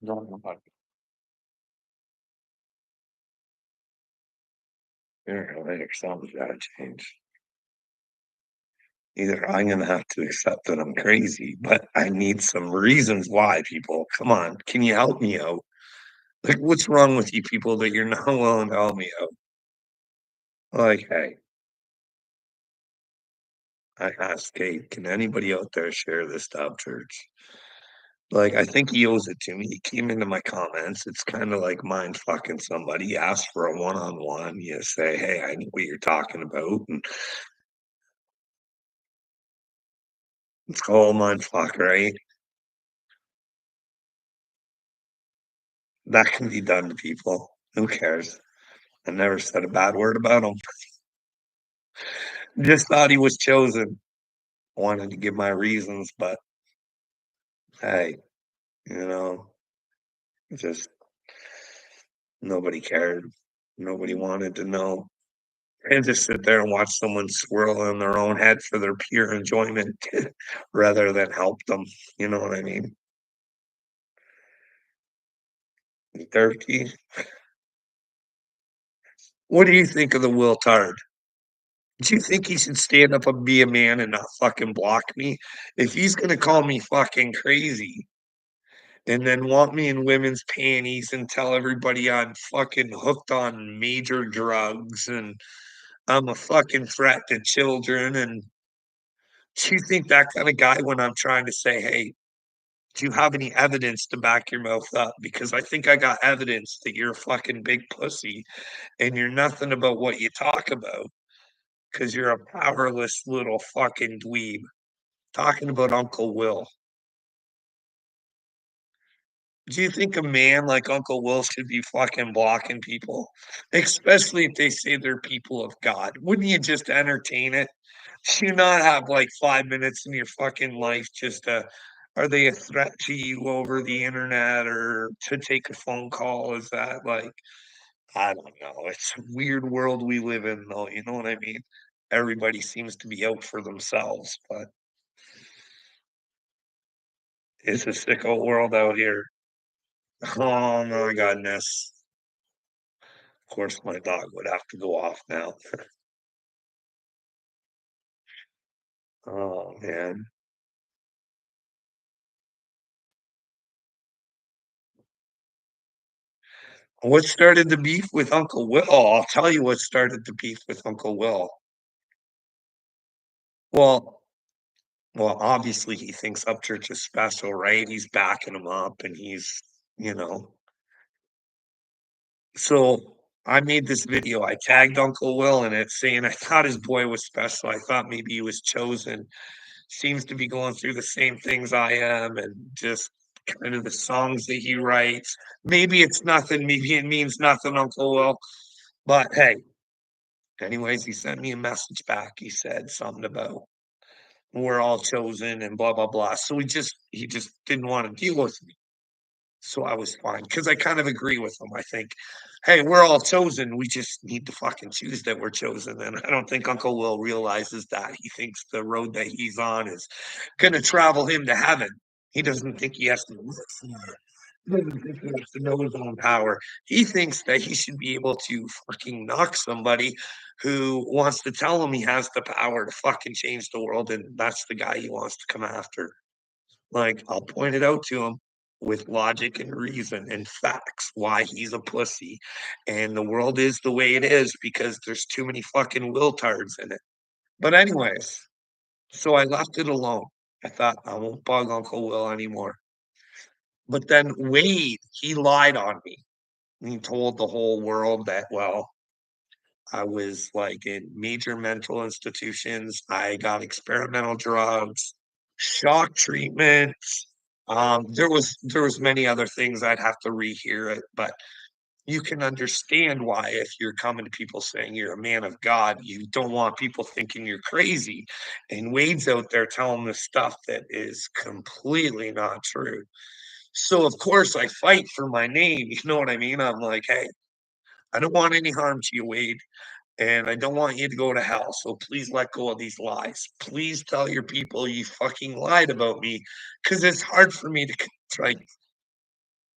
Don't know about or something's gotta change. Either I'm gonna have to accept that I'm crazy, but I need some reasons why, people. Come on, can you help me out? Like, what's wrong with you people that you're not willing to help me out? Like, hey, I asked, "Hey, can anybody out there share this to Upchurch?" Like, I think he owes it to me. He came into my comments. It's kinda like mind fucking somebody. You ask for a one-on-one. You say, "Hey, I know what you're talking about," and it's all mind fuck, right? That can be done to people. Who cares? I never said a bad word about him. Just thought he was chosen. Wanted to give my reasons, but hey, you know, just nobody cared. Nobody wanted to know. And just sit there and watch someone swirl in their own head for their pure enjoyment rather than help them. You know what I mean? Turkey. What do you think of the Will Tard? Do you think he should stand up and be a man and not fucking block me? If he's gonna call me fucking crazy and then want me in women's panties and tell everybody I'm fucking hooked on major drugs and I'm a fucking threat to children, and do you think that kinda guy when I'm trying to say, "Hey, do you have any evidence to back your mouth up? Because I think I got evidence that you're a fucking big pussy and you're nothing about what you talk about, because 'cause you're a powerless little fucking dweeb." Talking about Uncle Will. Do you think a man like Uncle Will should be fucking blocking people? Especially if they say they're people of God. Wouldn't you just entertain it? Do you not have, like, 5 minutes in your fucking life just to are they a threat to you over the internet or to take a phone call? Is that, like I don't know. It's a weird world we live in, though, you know what I mean? Everybody seems to be out for themselves, but it's a sicko world out here. Oh my goodness. Of course, my dog would have to go off now. Oh, man. What started the beef with Uncle Will? I'll tell you what started the beef with Uncle Will. Well obviously, he thinks Upchurch is special, right? He's backing him up, and he's you know so, I made this video, I tagged Uncle Will in it saying I thought his boy was special, I thought maybe he was chosen. Seems to be going through the same things I am and just kind of the songs that he writes. Maybe it's nothing, maybe it means nothing, Uncle Will, but hey, anyways, he sent me a message back. He said something about we're all chosen and blah blah blah. So he just didn't want to deal with me. So I was fine because I kind of agree with him. I think, hey, we're all chosen. We just need to fucking choose that we're chosen. And I don't think Uncle Will realizes that. He thinks the road that he's on is gonna travel him to heaven. He doesn't think he has to work for it. He doesn't think he has to know his own power. He thinks that he should be able to fucking knock somebody who wants to tell him he has the power to fucking change the world, and that's the guy he wants to come after. Like, I'll point it out to him with logic and reason and facts why he's a pussy, and the world is the way it is because there's too many fucking Wiltards in it. But anyways, so I left it alone. I thought, "I won't bug Uncle Will anymore." But then Wade, he lied on me. He told the whole world that, well, I was, like, in major mental institutions, I got experimental drugs, shock treatment. There was many other things I'd have to rehear it, but you can understand why if you're coming to people saying you're a man of God, you don't want people thinking you're crazy. And Wade's out there telling the stuff that is completely not true. So of course I fight for my name. You know what I mean? I'm like, hey, I don't want any harm to you, Wade, and I don't want you to go to hell. So please let go of these lies. Please tell your people you fucking lied about me because it's hard for me to contrite.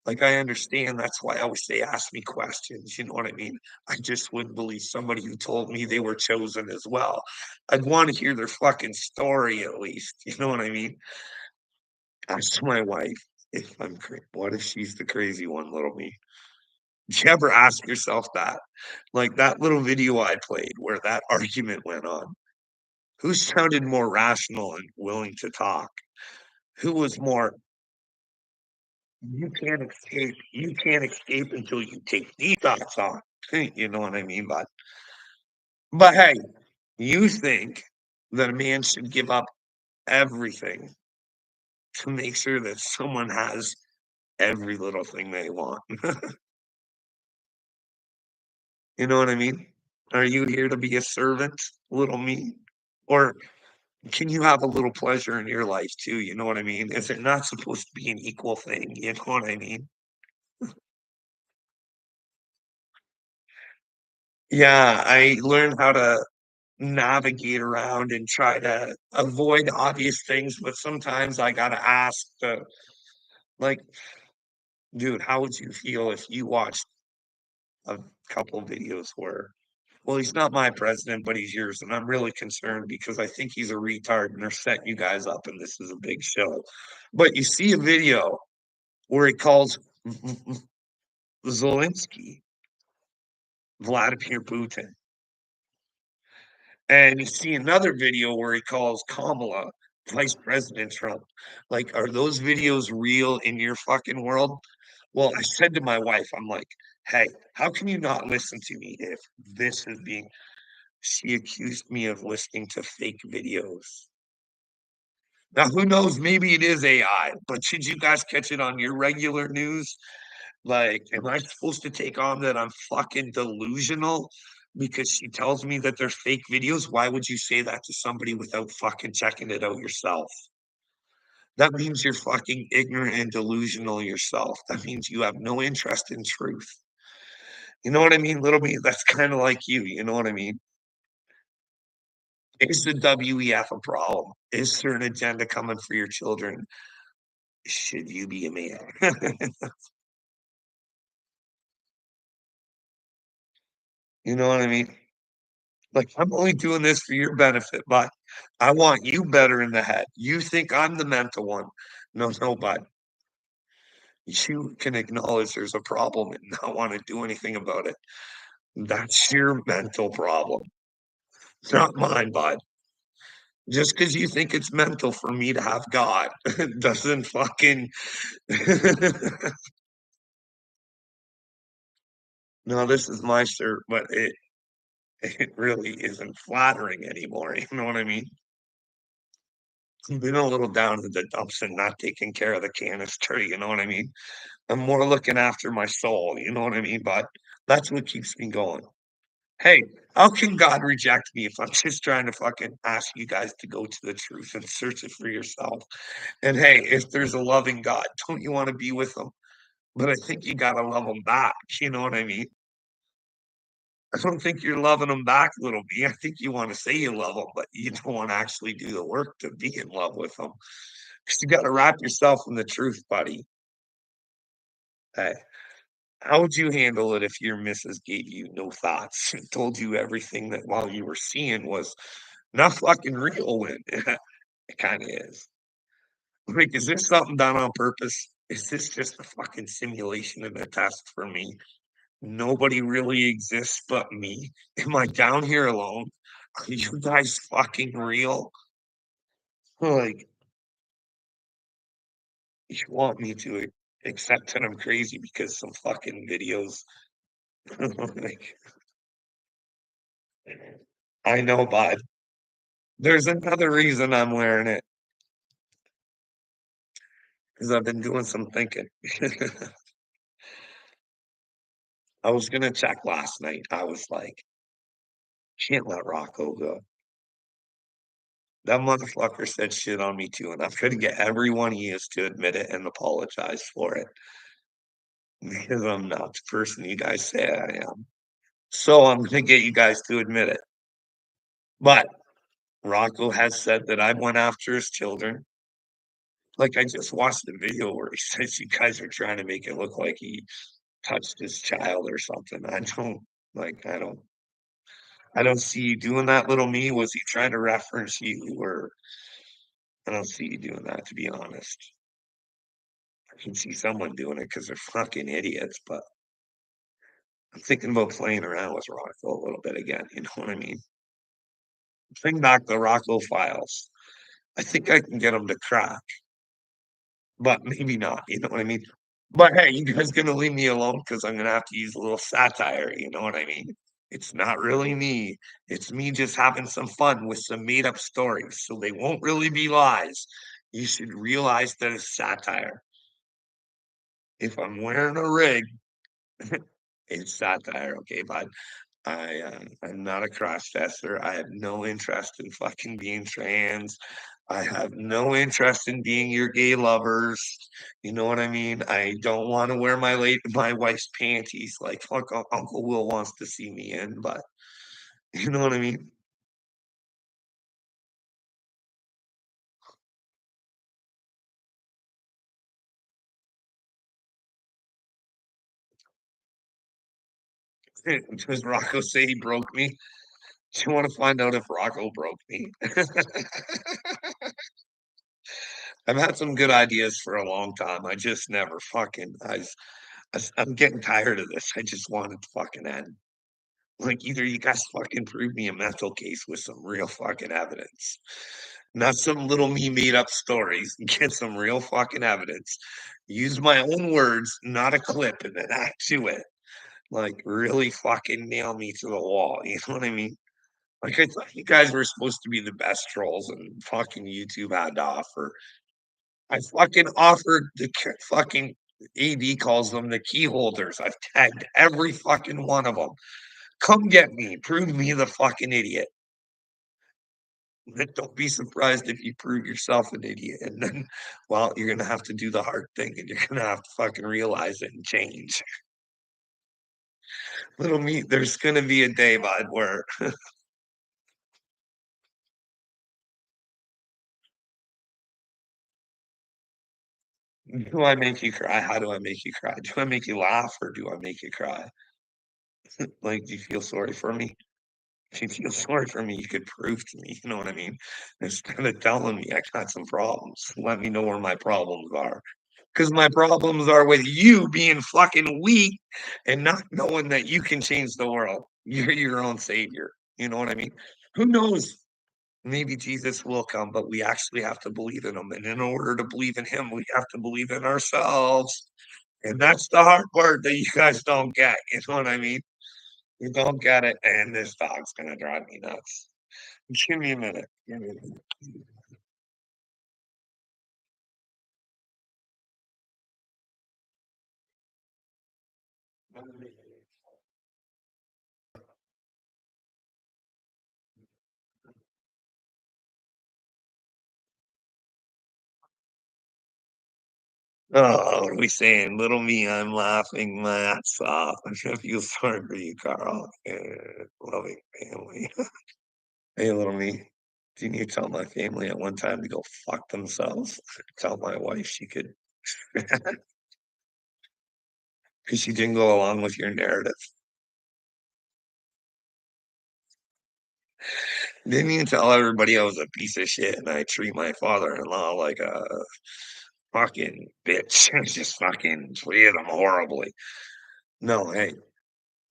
Like, I understand that's why I always say, "Ask me questions," you know what I mean? I just wouldn't believe somebody who told me they were chosen as well. I'd wanna hear their fucking story at least, you know what I mean? Ask my wife if I'm what if she's the crazy one, little me? Did you ever ask yourself that? Like, that little video I played where that argument went on, who sounded more rational and willing to talk? Who was more, you can't escape until you take detox on. You know what I mean? But hey, you think that a man should give up everything to make sure that someone has every little thing they want. You know what I mean? Are you here to be a servant, little me? Or can you have a little pleasure in your life too? You know what I mean? Is it not supposed to be an equal thing? You know what I mean? Yeah, I learned how to navigate around and try to avoid obvious things, but sometimes I gotta ask the like, dude, how would you feel if you watched a couple videos where, well, he's not my president, but he's yours, and I'm really concerned because I think he's a retard and they're setting you guys up and this is a big show. But you see a video where he calls Zelensky Vladimir Putin, and you see another video where he calls Kamala Vice President Trump. Like, are those videos real in your fucking world? Well, I said to my wife, I'm like, hey, how can you not listen to me if this is being, she accused me of listening to fake videos. Now, who knows? Maybe it is AI, but should you guys catch it on your regular news? Like, am I supposed to take on that I'm fucking delusional because she tells me that they're fake videos? Why would you say that to somebody without fucking checking it out yourself? That means you're fucking ignorant and delusional yourself. That means you have no interest in truth. You know what I mean, little me? That's kind of like you know what I mean? Is the WEF a problem? Is there an agenda coming for your children? Should you be a man? You know what I mean? Like, I'm only doing this for your benefit, but I want you better in the head. You think I'm the mental one. No, no, bud. You can acknowledge there's a problem and not want to do anything about it. That's your mental problem. It's not mine, bud. Just because you think it's mental for me to have God doesn't fucking no, this is my shirt, but it really isn't flattering anymore. You know what I mean? I'm been a little down in the dumps and not taking care of the canister, you know what I mean? I'm more looking after my soul, you know what I mean? But that's what keeps me going. Hey, how can God reject me if I'm just trying to fucking ask you guys to go to the truth and search it for yourself? And hey, if there's a loving God, don't you want to be with him? But I think you gotta love him back, you know what I mean? I don't think you're loving him back, little me. I think you wanna say you love him, but you don't wanna actually do the work to be in love with him. 'Cause you gotta wrap yourself in the truth, buddy. Hey, how would you handle it if your missus gave you no thoughts and told you everything that while you were seeing was not fucking real when it kinda is? Like, is this something done on purpose? Is this just a fucking simulation and a test for me? Nobody really exists but me. Am I down here alone? Are you guys fucking real? Like, you want me to accept that I'm crazy because some fucking videos. Like, I know, bud. There's another reason I'm wearing it because I've been doing some thinking. I was gonna check last night. I was like, can't let Rocco go. That motherfucker said shit on me too, and I'm gonna get everyone he is to admit it and apologize for it because I'm not the person you guys say I am. So I'm gonna get you guys to admit it. But Rocco has said that I went after his children. Like, I just watched the video where he says you guys are trying to make it look like he touched his child or something. I don't see you doing that, little me. Was he trying to reference you, or I don't see you doing that, to be honest. I can see someone doing it because 'cause they're fucking idiots, but I'm thinking about playing around with Rocco a little bit again, you know what I mean? Bring back the Rocco files. I think I can get him to crack, but maybe not, you know what I mean? But hey, you guys gonna leave me alone because 'cause I'm gonna have to use a little satire, you know what I mean? It's not really me. It's me just having some fun with some made up stories, so they won't really be lies. You should realize that it's satire. If I'm wearing a rig, it's satire, okay, bud? I'm not a cross dresser. I have no interest in fucking being trans. I have no interest in being your gay lovers. You know what I mean? I don't want to wear my wife's panties like Uncle Will wants to see me in, but you know what I mean? Does Rocco say he broke me? Do you want to find out if Rocco broke me? I've had some good ideas for a long time. I just never fucking. I'm getting tired of this. I just want it to fucking end. Like, either you guys fucking prove me a mental case with some real fucking evidence, not some little me made up stories. Get some real fucking evidence. Use my own words, not a clip, and then act to it. Like, really fucking nail me to the wall. You know what I mean? Like, I thought you guys were supposed to be the best trolls, and fucking YouTube had to offer. I fucking offered fucking AD calls them the key holders. I've tagged every fucking one of them. Come get me. Prove me the fucking idiot. But don't be surprised if you prove yourself an idiot. And then, well, you're gonna have to do the hard thing and you're gonna have to fucking realize it and change. Little me, there's gonna be a day, bud, where do I make you cry? How do I make you cry? Do I make you laugh or do I make you cry? Like, do you feel sorry for me? If you feel sorry for me, you could prove to me, you know what I mean? Instead of telling me I got some problems, let me know where my problems are. Because my problems are with you being fucking weak and not knowing that you can change the world. You're your own savior. You know what I mean? Who knows? Maybe Jesus will come, but we actually have to believe in him. And in order to believe in him, we have to believe in ourselves. And that's the hard part that you guys don't get. You know what I mean? You don't get it. And this dog's going to drive me nuts. Give me a minute. Give me a minute. Oh, what are we saying? Little me, I'm laughing my ass off. I feel sorry for you, Carl. Loving family. Hey, little me. Do you need to tell my family at one time to go fuck themselves? Tell my wife she could, because she didn't go along with your narrative. Didn't you tell everybody I was a piece of shit and I treat my father-in-law like a fucking bitch? Just fucking treated him horribly. No, hey,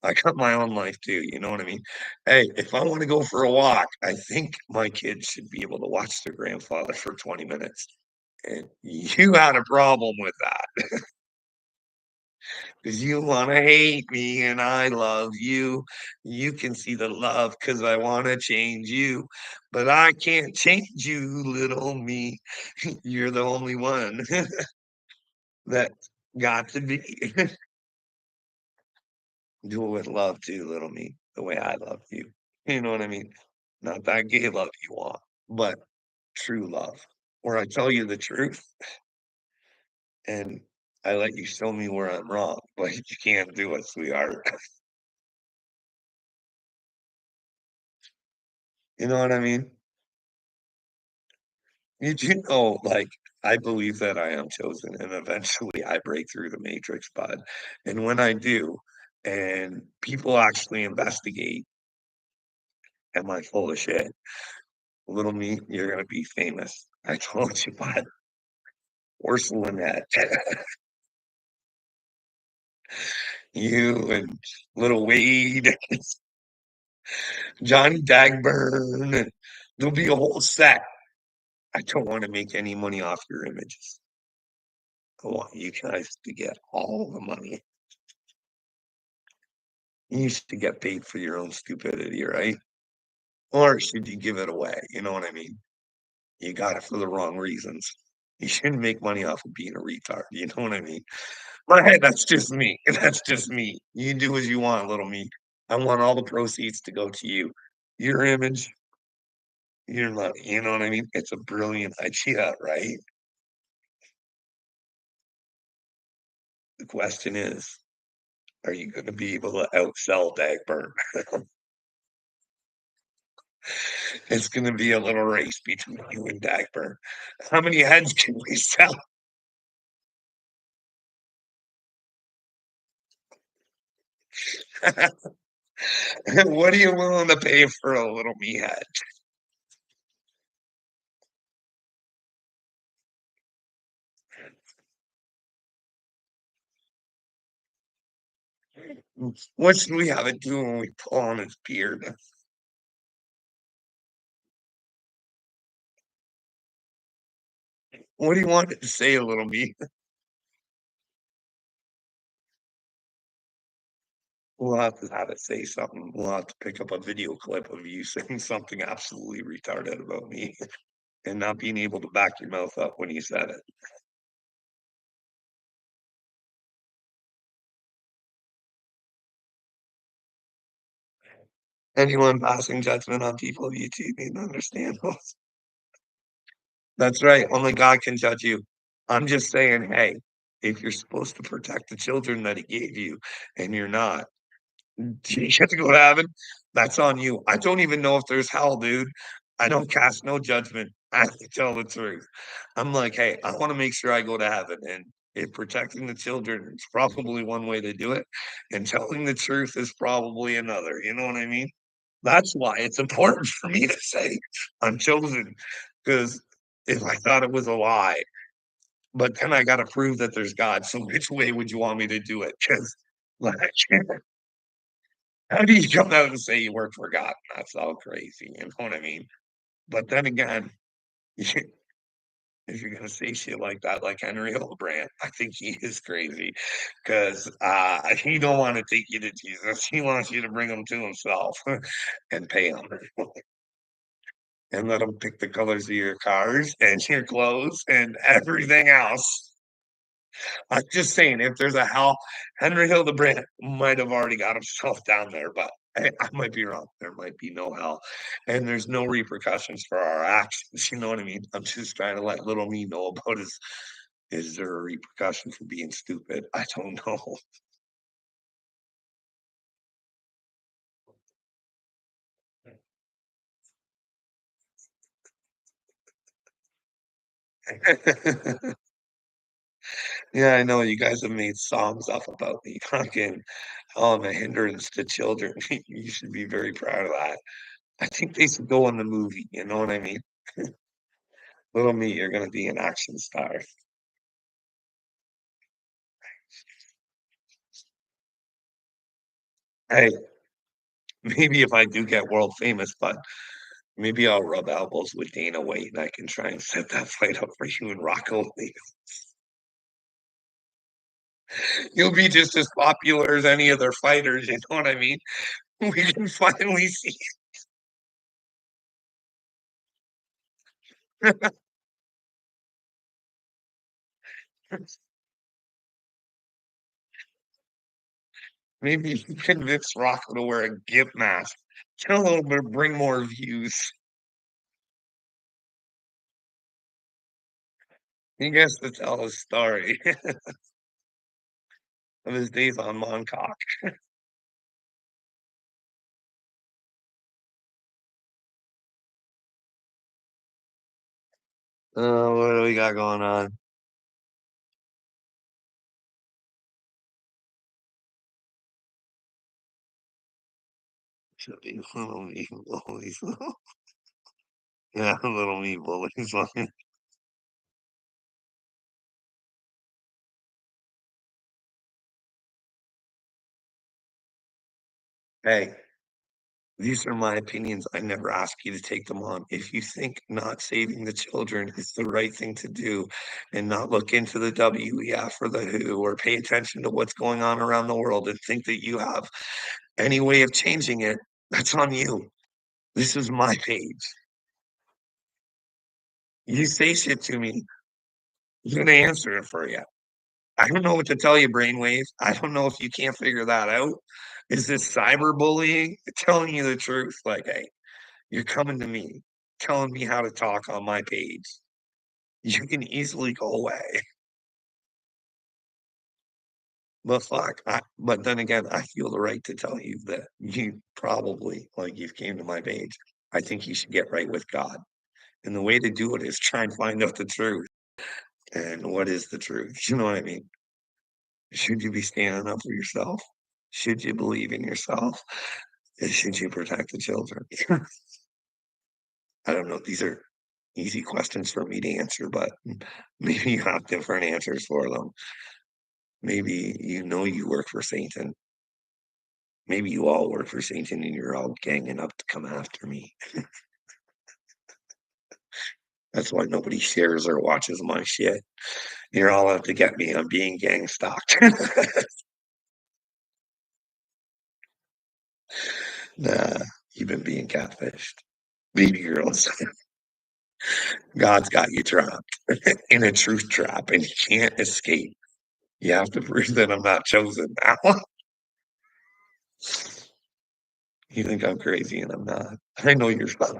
I got my own life too, you know what I mean? Hey, if I want to go for a walk, I think my kids should be able to watch their grandfather for 20 minutes. And you had a problem with that because you want to hate me and I love you. You can see the love because I want to change you, but I can't change you, little me. You're the only one that got to be. Do it with love too, little me, the way I love you. You know what I mean? Not that gay love you want, but true love, where I tell you the truth and I let you show me where I'm wrong, but you can't do it, sweetheart. You know what I mean? You do know, like, I believe that I am chosen and eventually I break through the matrix, bud. And when I do, and people actually investigate, am I full of shit? Little me, you're gonna be famous. I told you, bud. Worse than that. You and little Wade, Johnny Dagburn, and there'll be a whole set. I don't want to make any money off your images. I want you guys to get all the money. You used to get paid for your own stupidity, right? Or should you give it away? You know what I mean? You got it for the wrong reasons. You shouldn't make money off of being a retard. You know what I mean? But hey, that's just me. That's just me. You do as you want, little me. I want all the proceeds to go to you. Your image, your money. You know what I mean? It's a brilliant idea, right? The question is, are you going to be able to outsell Dagburn? It's going to be a little race between you and Dagburn. How many heads can we sell? What are you willing to pay for a little me head? What should we have it do when we pull on his beard? What do you want it to say, a little me? We'll have it say something. We'll have to pick up a video clip of you saying something absolutely retarded about me and not being able to back your mouth up when you said it. Anyone passing judgment on people of YouTube need to understand those. That's right. Only God can judge you. I'm just saying, hey, if you're supposed to protect the children that he gave you and you're not, you get to go to heaven, that's on you. I don't even know if there's hell, dude. I don't cast no judgment. I tell the truth. I'm like, hey, I want to make sure I go to heaven. And if protecting the children is probably one way to do it, and telling the truth is probably another. You know what I mean? That's why it's important for me to say I'm chosen. Because if I thought it was a lie, but then I got to prove that there's God. So which way would you want me to do it? Because like, how do you come out and say you work for God? That's all crazy. You know what I mean? But then again, if you're gonna say shit like that, like Henry Hildebrand, I think he is crazy because he don't want to take you to Jesus. He wants you to bring him to himself and pay him and let him pick the colors of your cars and your clothes and everything else. I'm just saying, if there's a hell, Henry Hildebrand might have already got himself down there, but I might be wrong. There might be no hell, and there's no repercussions for our actions. You know what I mean? I'm just trying to let little me know about his. Is there a repercussion for being stupid? I don't know. Yeah, I know you guys have made songs up about me. Fucking, oh, I'm a hindrance to children. You should be very proud of that. I think they should go in the movie. You know what I mean? Little me, you're gonna be an action star. Hey, maybe if I do get world famous, but maybe I'll rub elbows with Dana White and I can try and set that fight up for you and Rocco Lee. You'll be just as popular as any of their fighters, you know what I mean? We can finally see. Maybe you can convince Rocco to wear a gimp mask. Tell him to bring more views. He gets to tell his story of his days on Montauk. What do we got going on? Should be little me bullies. Yeah, little me bullies. Hey, these are my opinions. I never ask you to take them on. If you think not saving the children is the right thing to do and not look into the WEF or the WHO or pay attention to what's going on around the world and think that you have any way of changing it, that's on you. This is my page. You say shit to me, I'm gonna answer it for you. I don't know what to tell you, Brainwave. I don't know if you can't figure that out. Is this cyberbullying? Telling you the truth, like, hey, you're coming to me, telling me how to talk on my page. You can easily go away. But fuck, but then again, I feel the right to tell you that you probably, like, you've came to my page. I think you should get right with God. And the way to do it is try and find out the truth. And what is the truth? You know what I mean? Should you be standing up for yourself? Should you believe in yourself? And should you protect the children? I don't know. These are easy questions for me to answer, but maybe you have different answers for them. Maybe you know you work for Satan. Maybe you all work for Satan and you're all ganging up to come after me. That's why nobody shares or watches my shit. You're all out to get me. I'm being gang stalked. Nah, you've been being catfished. Baby girls, God's got you trapped in a truth trap and you can't escape. You have to prove that I'm not chosen now. You think I'm crazy and I'm not. I know you're fun.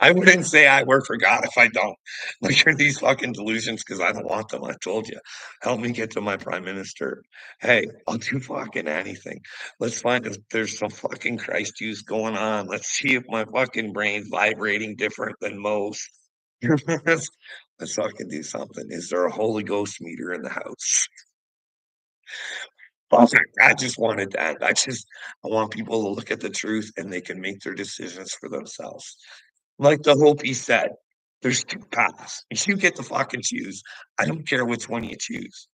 I wouldn't say I work for God if I don't. Like, you're these fucking delusions because I don't want them. I told you. Help me get to my prime minister. Hey, I'll do fucking anything. Let's find if there's some fucking Christ use going on. Let's see if my fucking brain's vibrating different than most. Let's fucking do something. Is there a Holy Ghost meter in the house? Perfect. I just wanted that. I want people to look at the truth and they can make their decisions for themselves. Like the Hopi said, there's two paths. You get to fucking choose. I don't care which one you choose.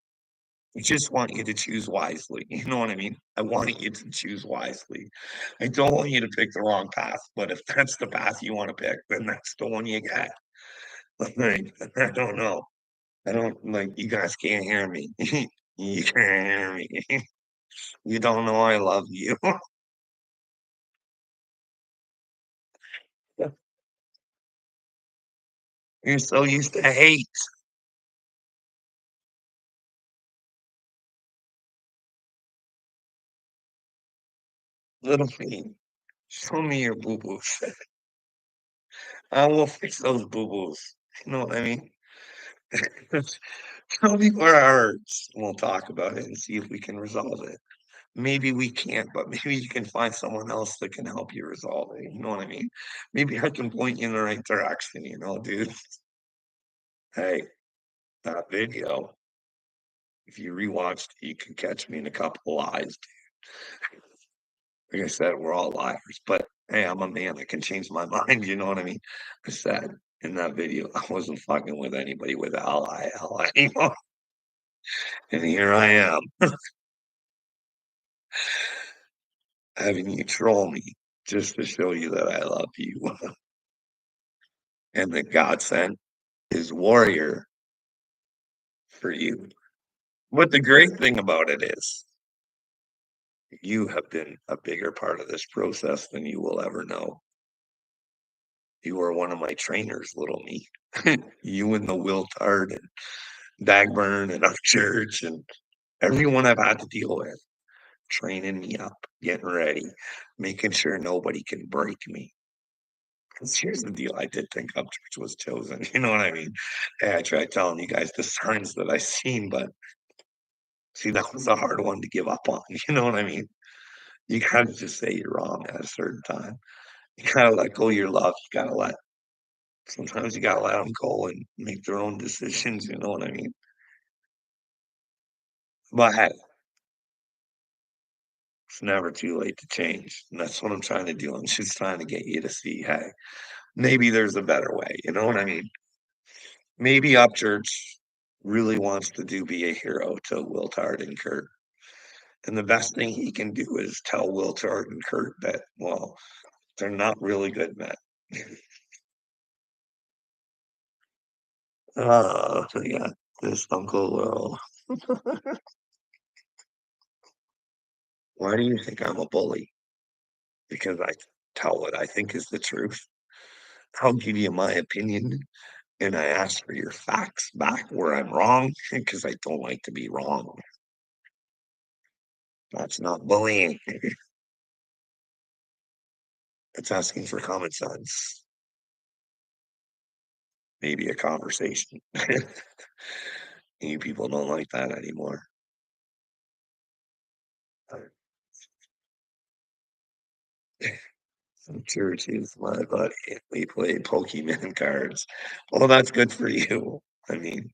I just want you to choose wisely. You know what I mean? I want you to choose wisely. I don't want you to pick the wrong path, but if that's the path you want to pick, then that's the one you get. Like, I don't know. I don't like you guys can't hear me. You can't hear me. You don't know I love you. You're so used to hate, little me. Show me your boo boos. I will fix those boo boos. You know what I mean? Tell me where it hurts. We'll talk about it and see if we can resolve it. Maybe we can't, but maybe you can find someone else that can help you resolve it. You know what I mean? Maybe I can point you in the right direction, dude. Hey, that video, if you rewatched it, you can catch me in a couple of lies. Like I said, we're all liars, but hey, I'm a man. I can change my mind. You know what I mean? I said in that video, I wasn't fucking with anybody with L-I-L-I, and here I am having you troll me just to show you that I love you and that God sent his warrior for you. But the great thing about it is you have been a bigger part of this process than you will ever know. You are one of my trainers, little me. You and the Wiltard and Dagburn and our church and everyone I've had to deal with, training me up, getting ready, making sure nobody can break me. 'Cause here's the deal, I did think Upchurch was chosen, you know what I mean? Hey, I tried telling you guys the signs that I seen, but see, that was a hard one to give up on, you know what I mean? You gotta just say you're wrong at a certain time. You gotta let go of your love, you gotta let Sometimes you gotta let them go and make their own decisions, you know what I mean? But hey, it's never too late to change, and that's what I'm trying to do. I'm just trying to get you to see, hey, maybe there's a better way, you know what I mean? Maybe Upchurch really wants to be a hero to Wiltard and Kurt, and the best thing he can do is tell Wiltard and Kurt that, well, they're not really good men. Yeah, this Uncle Will. Why do you think I'm a bully? Because I tell what I think is the truth. I'll give you my opinion, and I ask for your facts back where I'm wrong because I don't like to be wrong. That's not bullying. It's asking for common sense, maybe a conversation. You people don't like that anymore. I'm sure she's my buddy. We play Pokemon cards. Well, that's good for you. I mean,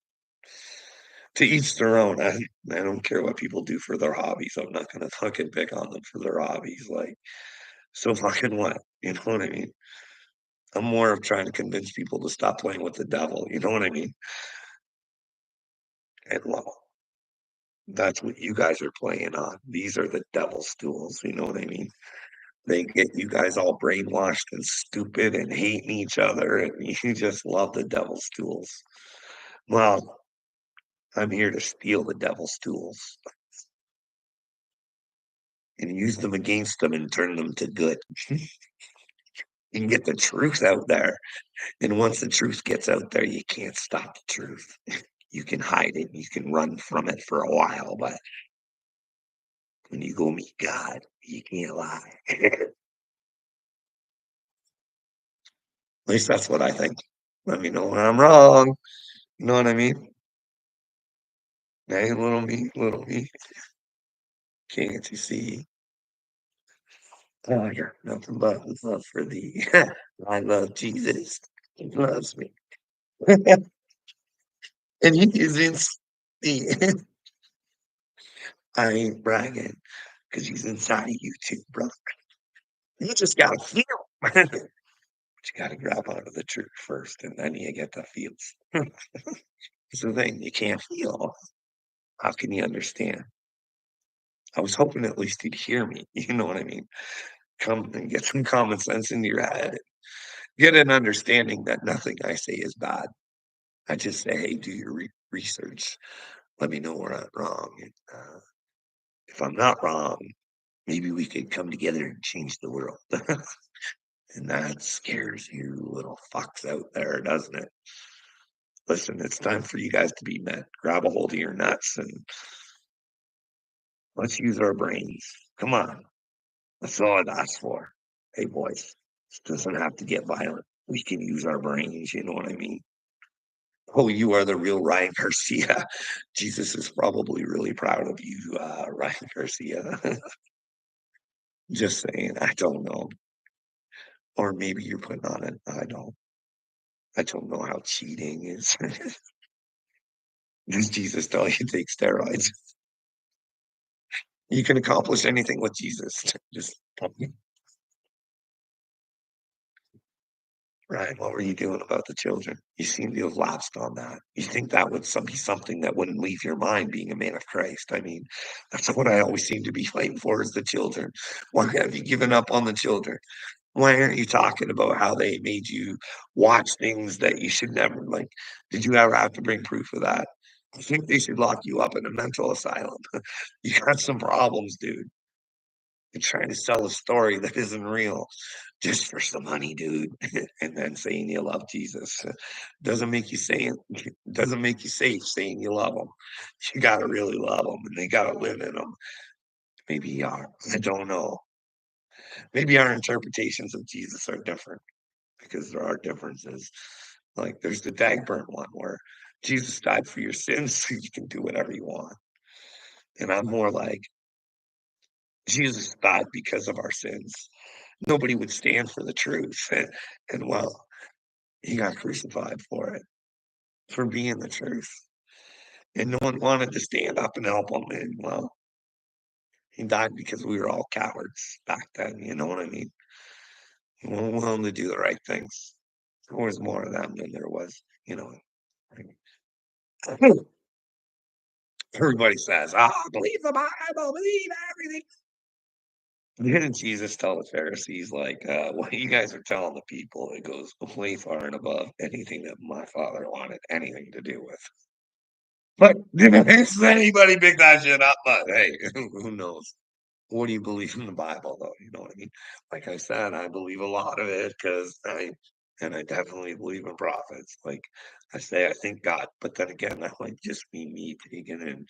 to each their own. I don't care what people do for their hobbies. I'm not gonna fucking pick on them for their hobbies. Like, so fucking what? You know what I mean? I'm more of trying to convince people to stop playing with the devil. You know what I mean? And well, that's what you guys are playing on. These are the devil stools. You know what I mean? They get you guys all brainwashed and stupid and hating each other, and you just love the devil's tools. Well, I'm here to steal the devil's tools and use them against them and turn them to good. You can get the truth out there. And once the truth gets out there, you can't stop the truth. You can hide it, you can run from it for a while, but when you go meet God, you can't lie. At least that's what I think. Let me know when I'm wrong. You know what I mean? Hey, little me. Can't you see? Oh, you're nothing but love for thee. I love Jesus. He loves me. And he is in the I ain't bragging because he's inside of you too, bro. You just gotta feel. But you gotta grab onto the truth first, and then you get the feels. It's the thing, you can't feel. How can you understand? I was hoping at least you'd hear me. You know what I mean? Come and get some common sense into your head. Get an understanding that nothing I say is bad. I just say, hey, do your research. Let me know where I'm wrong. And if I'm not wrong, maybe we could come together and change the world. And that scares you little fucks out there, doesn't it? Listen, it's time for you guys to be men. Grab a hold of your nuts and let's use our brains. Come on. That's all I'd ask for. Hey, boys, this doesn't have to get violent. We can use our brains. You know what I mean? Oh, you are the real Ryan Garcia. Jesus is probably really proud of you, Ryan Garcia. Just saying. I don't know. Or maybe you're putting on it. I don't know how cheating is. Does Jesus tell you to take steroids? You can accomplish anything with Jesus. Just Ryan, what were you doing about the children? You seem to have lapsed on that. You think that would be something that wouldn't leave your mind being a man of Christ. I mean, that's what I always seem to be fighting for is the children. Why have you given up on the children? Why aren't you talking about how they made you watch things that you should never like? Did you ever have to bring proof of that? I think they should lock you up in a mental asylum. You got some problems, dude. You're trying to sell a story that isn't real just for some money, dude, and then saying you love Jesus doesn't make you saying doesn't make you safe saying you love them. You gotta really love them, and they gotta live in them. Maybe you are. I don't know. Maybe our interpretations of Jesus are different because there are differences. Like there's the Dagburn one where Jesus died for your sins, so you can do whatever you want. And I'm more like Jesus died because of our sins. Nobody would stand for the truth. And well, He got crucified for it, for being the truth. And no one wanted to stand up and help him. And well, he died because we were all cowards back then. You know what I mean? We weren't willing to do the right things. There was more of them than there was, you know. Everybody says, "Ah, believe the Bible, believe everything." Didn't Jesus tell the Pharisees, like, what you guys are telling the people, it goes way far and above anything that my father wanted anything to do with. But didn't anybody pick that shit up? But hey, who knows? What do you believe in the Bible, though? You know what I mean? Like I said, I believe a lot of it because I definitely believe in prophets. Like I say, I think God, but then again, that might just be me taking and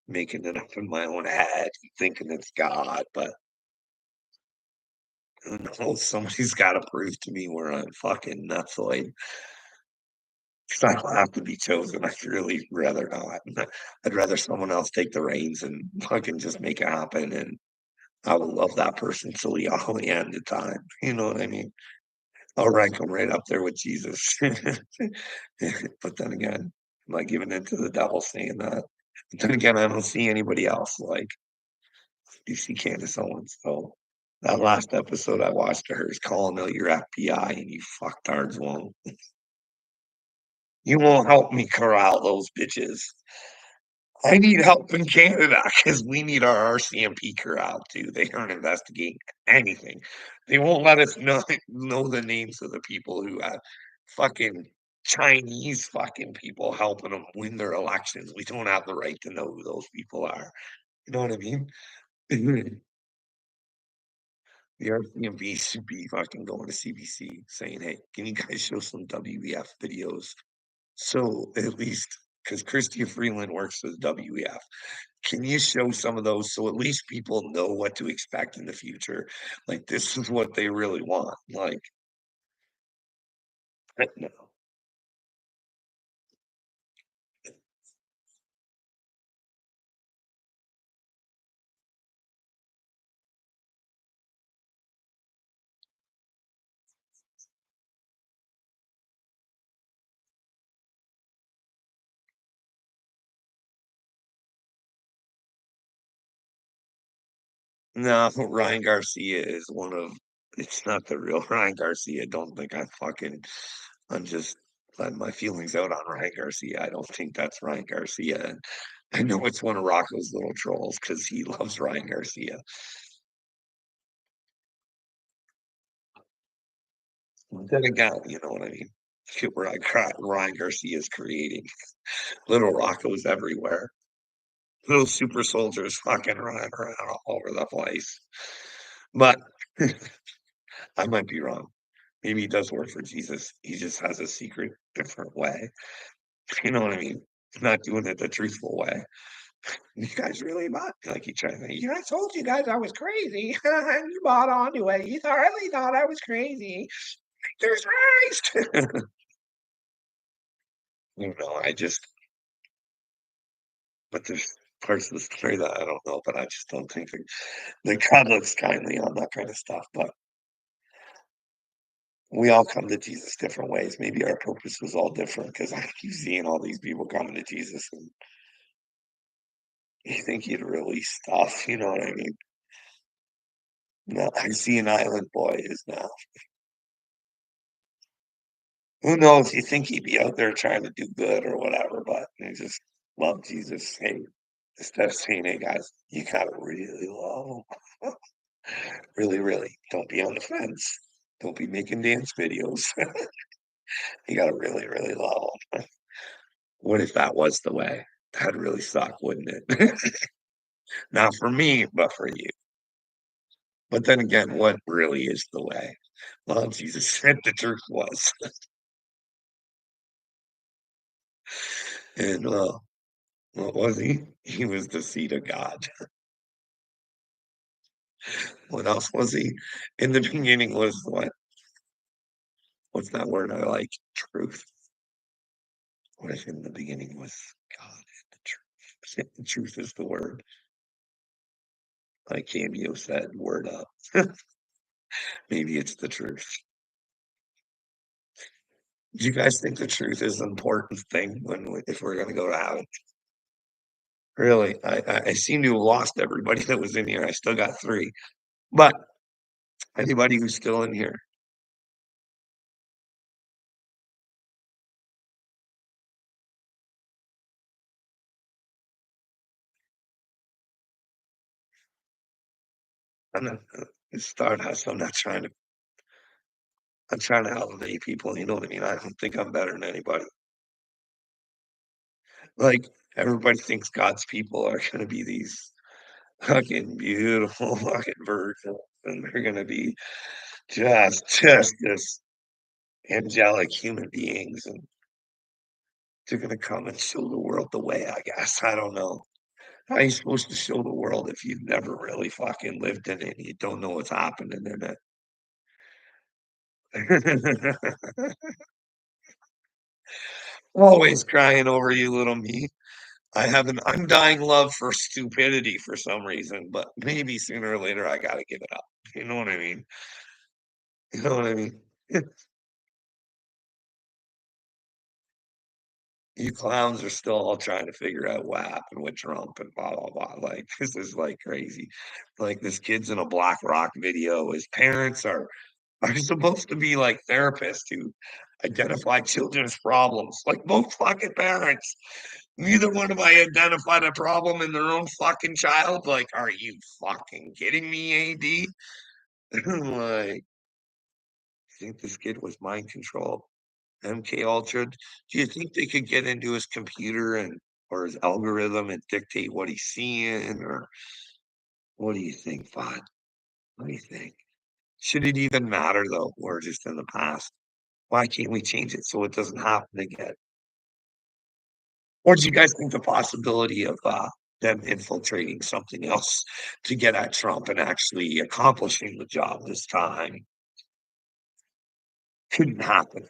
making it up in my own head, thinking it's God. But who knows? Somebody's got to prove to me where I'm fucking nuts. Like, 'cause I don't have to be chosen. I'd really rather not. I'd rather someone else take the reins and fucking just make it happen. And I will love that person till the end of time. You know what I mean? I'll rank them right up there with Jesus. But then again, am I giving in to the devil saying that? But then again, I don't see anybody else. Like, you see Candace Owens. So that last episode I watched of her is calling out your FBI and you fucktards won't. You won't help me corral those bitches. I need help in Canada because we need our RCMP corral too. They aren't investigating anything. They won't let us know the names of the people who have fucking Chinese fucking people helping them win their elections. We don't have the right to know who those people are. You know what I mean? The RCMP should be fucking going to CBC saying, "Hey, can you guys show some WEF videos?" So at least because Christia Freeland works with WEF, can you show some of those so at least people know what to expect in the future? Like this is what they really want. Like, no, no, Ryan Garcia is one of it's not the real Ryan Garcia. Don't think I'm just letting my feelings out on Ryan Garcia. I don't think that's Ryan Garcia. And I know it's one of Rocco's little trolls because he loves Ryan Garcia. Then again, you know what I mean? Shit where Ryan Garcia is creating little Roccos everywhere. Little super soldiers fucking running around all over the place. But I might be wrong. Maybe he does work for Jesus. He just has a secret, different way. You know what I mean? He's not doing it the truthful way. You guys really bought like he tried to I told you guys I was crazy. You bought onto it. You really thought I was crazy. There's Christ. You know, I just but there's parts of the story that I don't know, but I just don't think that God looks kindly on that kind of stuff. But we all come to Jesus different ways. Maybe our purpose was all different because I keep seeing all these people coming to Jesus and you think he'd release stuff, you know what I mean? No, I see an island boy is now. Who knows? You think he'd be out there trying to do good or whatever, but they just love Jesus. Hey, instead of saying, hey guys, you gotta really love him. Really, really. Don't be on the fence. Don't be making dance videos. You gotta really, really love him. What if that was the way? That'd really suck, wouldn't it? Not for me, but for you. But then again, what really is the way? Well, Jesus said the truth was. And what was he? He was the seed of God. What else was he? In the beginning was what? What's that word I like? Truth. What if in the beginning was God and the truth? The truth is the word. Like Cameo said, word up. Maybe it's the truth. Do you guys think the truth is an important thing if we're gonna go to heaven? Really? I seem to have lost everybody that was in here. I still got 3. But anybody who's still in here, I'm not Stardust, I'm trying to elevate people, you know what I mean? I don't think I'm better than anybody. Like, everybody thinks God's people are gonna be these fucking beautiful fucking virgins, and they're gonna be just this angelic human beings, and they're gonna come and show the world the way, I guess. I don't know. How are you supposed to show the world if you've never really fucking lived in it and you don't know what's happening in it? Always crying over you, little me. I have an undying love for stupidity for some reason, but maybe sooner or later I gotta give it up. You know what I mean? You know what I mean? You clowns are still all trying to figure out what happened with Trump and blah blah blah. Like this is like crazy. Like this kid's in a Black Rock video. His parents are supposed to be like therapists who identify children's problems. Like both fucking parents. Neither one of them identified a problem in their own fucking child. Like, are you fucking kidding me, AD? Like, I think this kid was mind controlled. MK Ultra. Do you think they could get into his computer and or his algorithm and dictate what he's seeing? Or what do you think, Vod? What do you think? Should it even matter though? We're just in the past. Why can't we change it so it doesn't happen again? Or do you guys think the possibility of them infiltrating something else to get at Trump and actually accomplishing the job this time couldn't happen?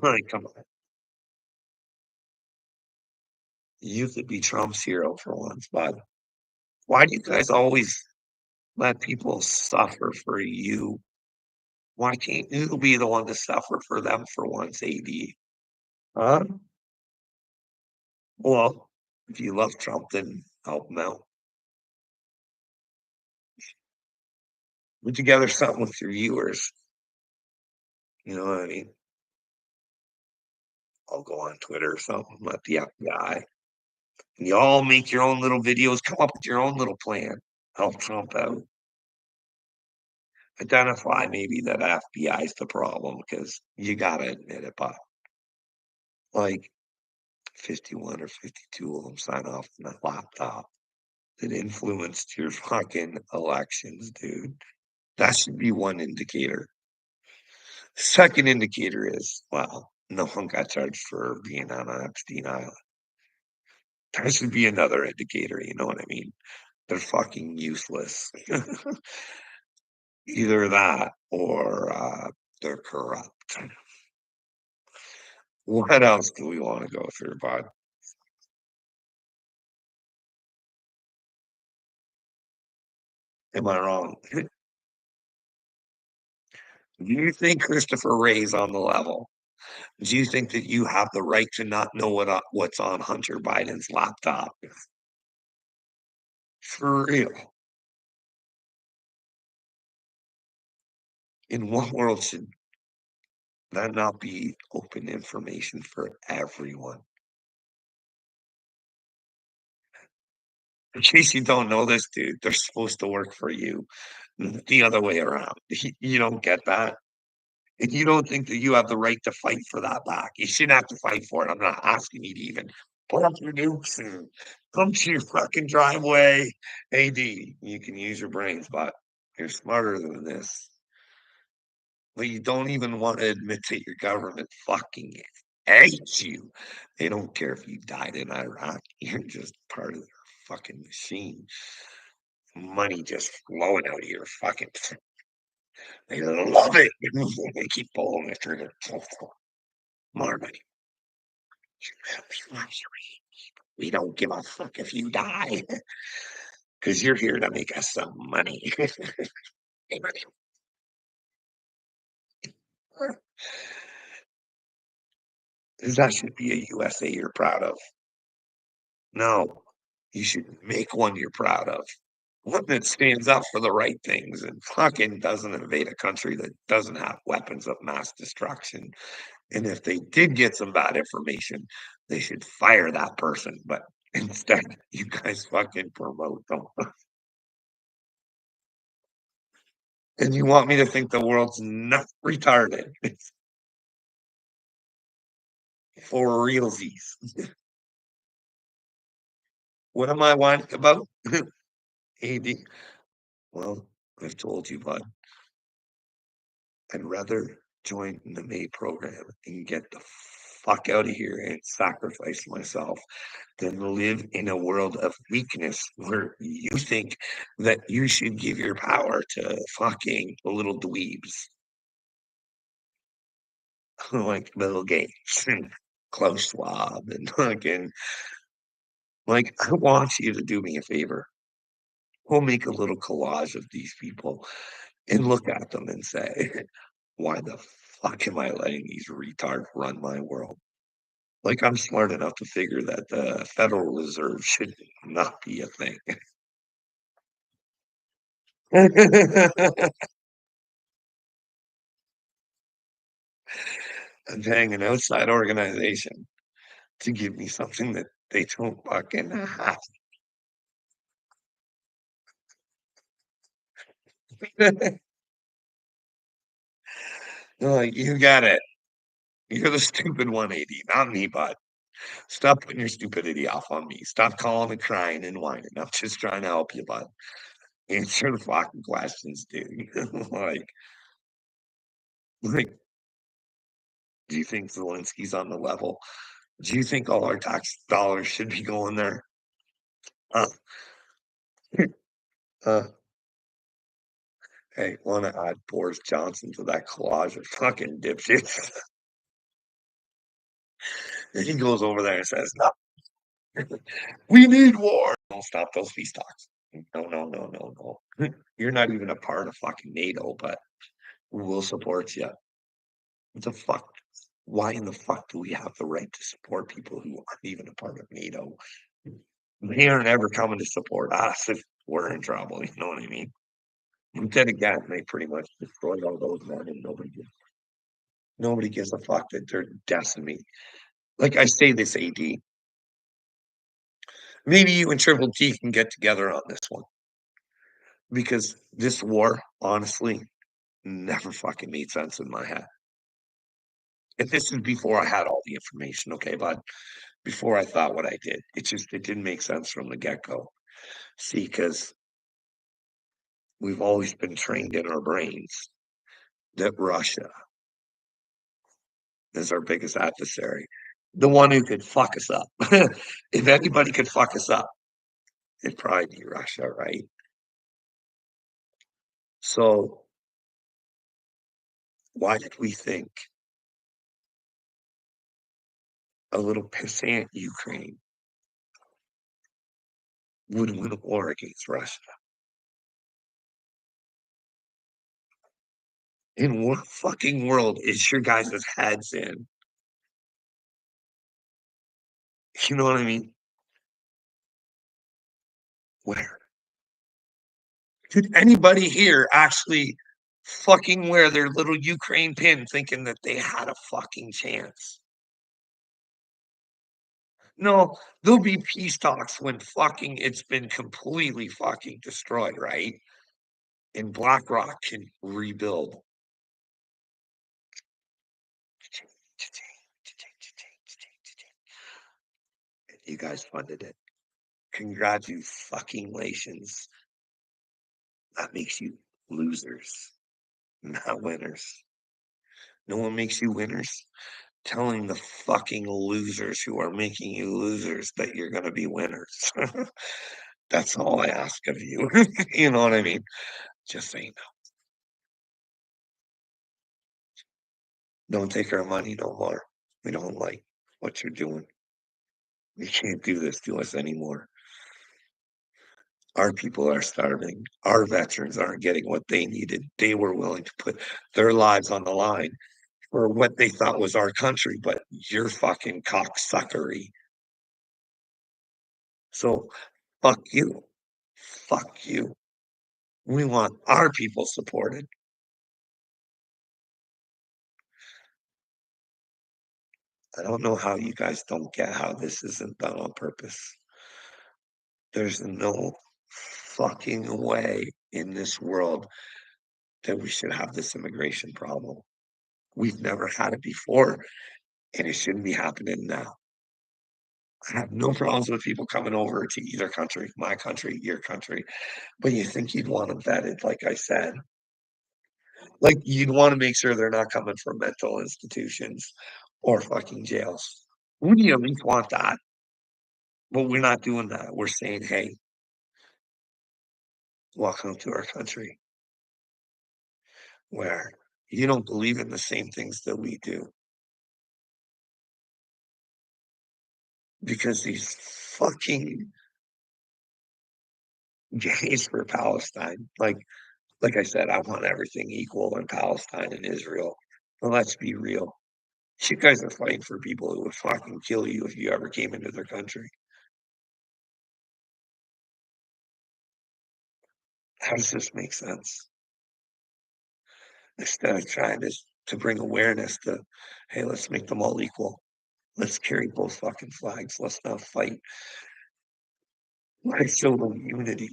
Like, come on. You could be Trump's hero for once, but why do you guys always let people suffer for you? Why can't you be the one to suffer for them for once, AD? Huh? Well, if you love Trump, then help him out. Put together something with your viewers. You know what I mean? I'll go on Twitter or something, let the FBI. And you all make your own little videos, come up with your own little plan. Help Trump out. Identify maybe that FBI is the problem because you gotta admit it, but like 51 or 52 of them sign off on that laptop that influenced your fucking elections, dude. That should be one indicator. Second indicator is, well, no one got charged for being on Epstein Island. That should be another indicator, you know what I mean? They're fucking useless. Either that or they're corrupt. What else do we want to go through, bud? Am I wrong? Do you think Christopher Wray's on the level? Do you think that you have the right to not know what's on Hunter Biden's laptop? For real. In what world should that not be open information for everyone? In case you don't know this, dude, they're supposed to work for you, the other way around. You don't get that? And you don't think that you have the right to fight for that back. You shouldn't have to fight for it. I'm not asking you to even pull up your nukes and come to your fucking driveway. AD, you can use your brains, but you're smarter than this. But you don't even want to admit that your government fucking hates you. They don't care if you died in Iraq. You're just part of their fucking machine. Money just flowing out of your fucking. They love it. They keep pulling the trigger. More money. We don't give a fuck if you die because you're here to make us some money. That should be a USA you're proud of. No, you should make one you're proud of. One that stands up for the right things and fucking doesn't invade a country that doesn't have weapons of mass destruction. And if they did get some bad information, they should fire that person. But instead, you guys fucking promote them. And you want me to think the world's not retarded for realsies. What am I whining about? AD. Well, I've told you, bud. I'd rather join the May program and get the fuck out of here and sacrifice myself than live in a world of weakness where you think that you should give your power to fucking little dweebs like Bill Gates and Klaus Schwab and fucking like I want you to do me a favor. We'll make a little collage of these people and look at them and say, why the fuck am I letting these retards run my world? Like, I'm smart enough to figure that the Federal Reserve should not be a thing. I'm paying an outside organization to give me something that they don't fucking have. They're like, you got it. You're the stupid 180, not me, bud. Stop putting your stupidity off on me. Stop calling and crying and whining. I'm just trying to help you, bud. Answer the fucking questions, dude. like, like, do you think Zelensky's on the level? Do you think all our tax dollars should be going there? Uh, uh, hey, want to add Boris Johnson to that collage of fucking dipshits? And he goes over there and says, "No, we need war. Don't stop those peace talks. No, no, no, no, no. You're not even a part of fucking NATO, but we will support you. What the fuck? Why in the fuck do we have the right to support people who aren't even a part of NATO? They aren't ever coming to support us if we're in trouble. You know what I mean? But then again, they pretty much destroyed all those men, and nobody gives a fuck that they're decimating. Like I say, this AD. Maybe you and Triple T can get together on this one because this war, honestly, never fucking made sense in my head. If this is before I had all the information, okay, but before I thought what I did, it didn't make sense from the get go. See, because we've always been trained in our brains that Russia is our biggest adversary, the one who could fuck us up. If anybody could fuck us up, it'd probably be Russia, right? So why did we think a little pissant Ukraine would win a war against Russia? In what fucking world is your guys' heads in? You know what I mean? Where? Could anybody here actually fucking wear their little Ukraine pin thinking that they had a fucking chance? No, there'll be peace talks when fucking it's been completely fucking destroyed, right? And BlackRock can rebuild. You guys funded it. Congratulations. That makes you losers, not winners. No one makes you winners. Telling the fucking losers who are making you losers that you're going to be winners. That's all I ask of you. You know what I mean? Just saying, don't take our money no more. We don't like what you're doing. You can't do this to us anymore. Our people are starving. Our veterans aren't getting what they needed. They were willing to put their lives on the line for what they thought was our country, but you're fucking cocksuckery. So fuck you. Fuck you. We want our people supported. I don't know how you guys don't get how this isn't done on purpose. There's no fucking way in this world that we should have this immigration problem. We've never had it before, and it shouldn't be happening now. I have no problems with people coming over to either country, my country, your country, but you think you'd want them vetted, like I said. Like, you'd wanna make sure they're not coming from mental institutions or fucking jails. Wouldn't you at least want that? But we're not doing that. We're saying, "Hey, welcome to our country where you don't believe in the same things that we do." Because these fucking gays for Palestine, like I said, I want everything equal in Palestine and Israel, but let's be real. You guys are fighting for people who would fucking kill you if you ever came into their country. How does this make sense? Instead of trying to bring awareness to, "Hey, let's make them all equal. Let's carry both fucking flags. Let's not fight. Let's show them unity."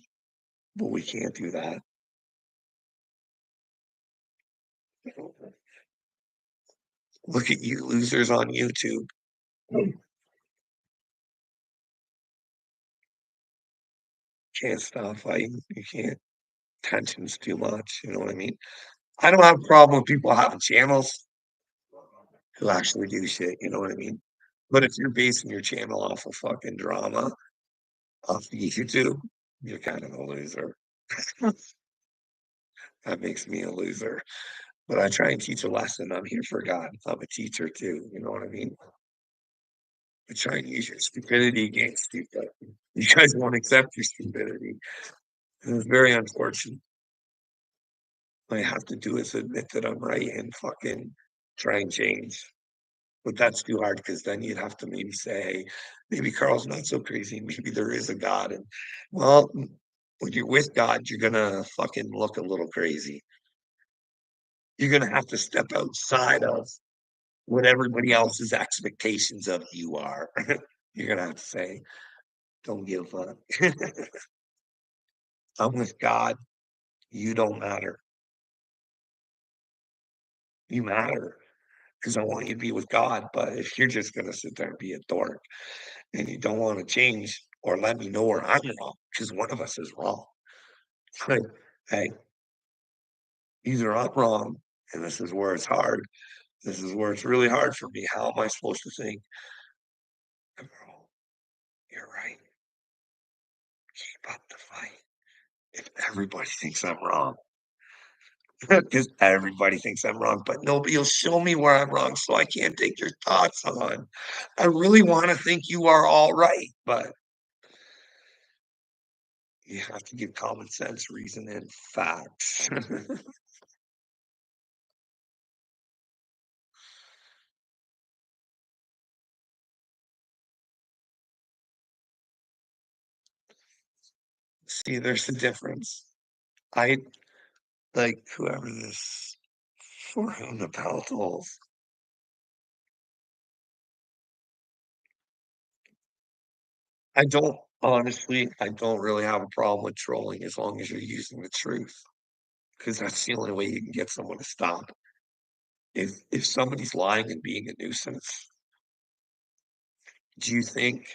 But we can't do that. Look at you losers on YouTube. Can't stop fighting. You can't. Tension's too much, you know what I mean? I don't have a problem with people having channels who actually do shit, you know what I mean? But if you're basing your channel off of fucking drama off of YouTube, you're kind of a loser. That makes me a loser. But I try and teach a lesson. I'm here for God. I'm a teacher too, you know what I mean? I try and use your stupidity against you, but you guys won't accept your stupidity. And it's very unfortunate. All I have to do is admit that I'm right and fucking try and change. But that's too hard because then you'd have to maybe say, "Hey, maybe Carl's not so crazy. Maybe there is a God." And well, when you're with God, you're gonna fucking look a little crazy. You're gonna have to step outside of what everybody else's expectations of you are. You're gonna have to say, "Don't give a fuck. I'm with God. You don't matter. You matter because I want you to be with God. But if you're just gonna sit there and be a dork and you don't want to change or let me know where I'm wrong, because one of us is wrong. Like, hey, either I'm wrong and this is where it's hard. This is where it's really hard for me. How am I supposed to think? I'm wrong. You're right. Keep up the fight. If everybody thinks I'm wrong, because everybody thinks I'm wrong, but nobody will show me where I'm wrong, so I can't take your thoughts on. I really want to think you are all right, but you have to give common sense, reason, and facts. See, there's the difference. I like whoever this for whom the bell tolls. I don't really have a problem with trolling as long as you're using the truth, because that's the only way you can get someone to stop. If somebody's lying and being a nuisance, do you think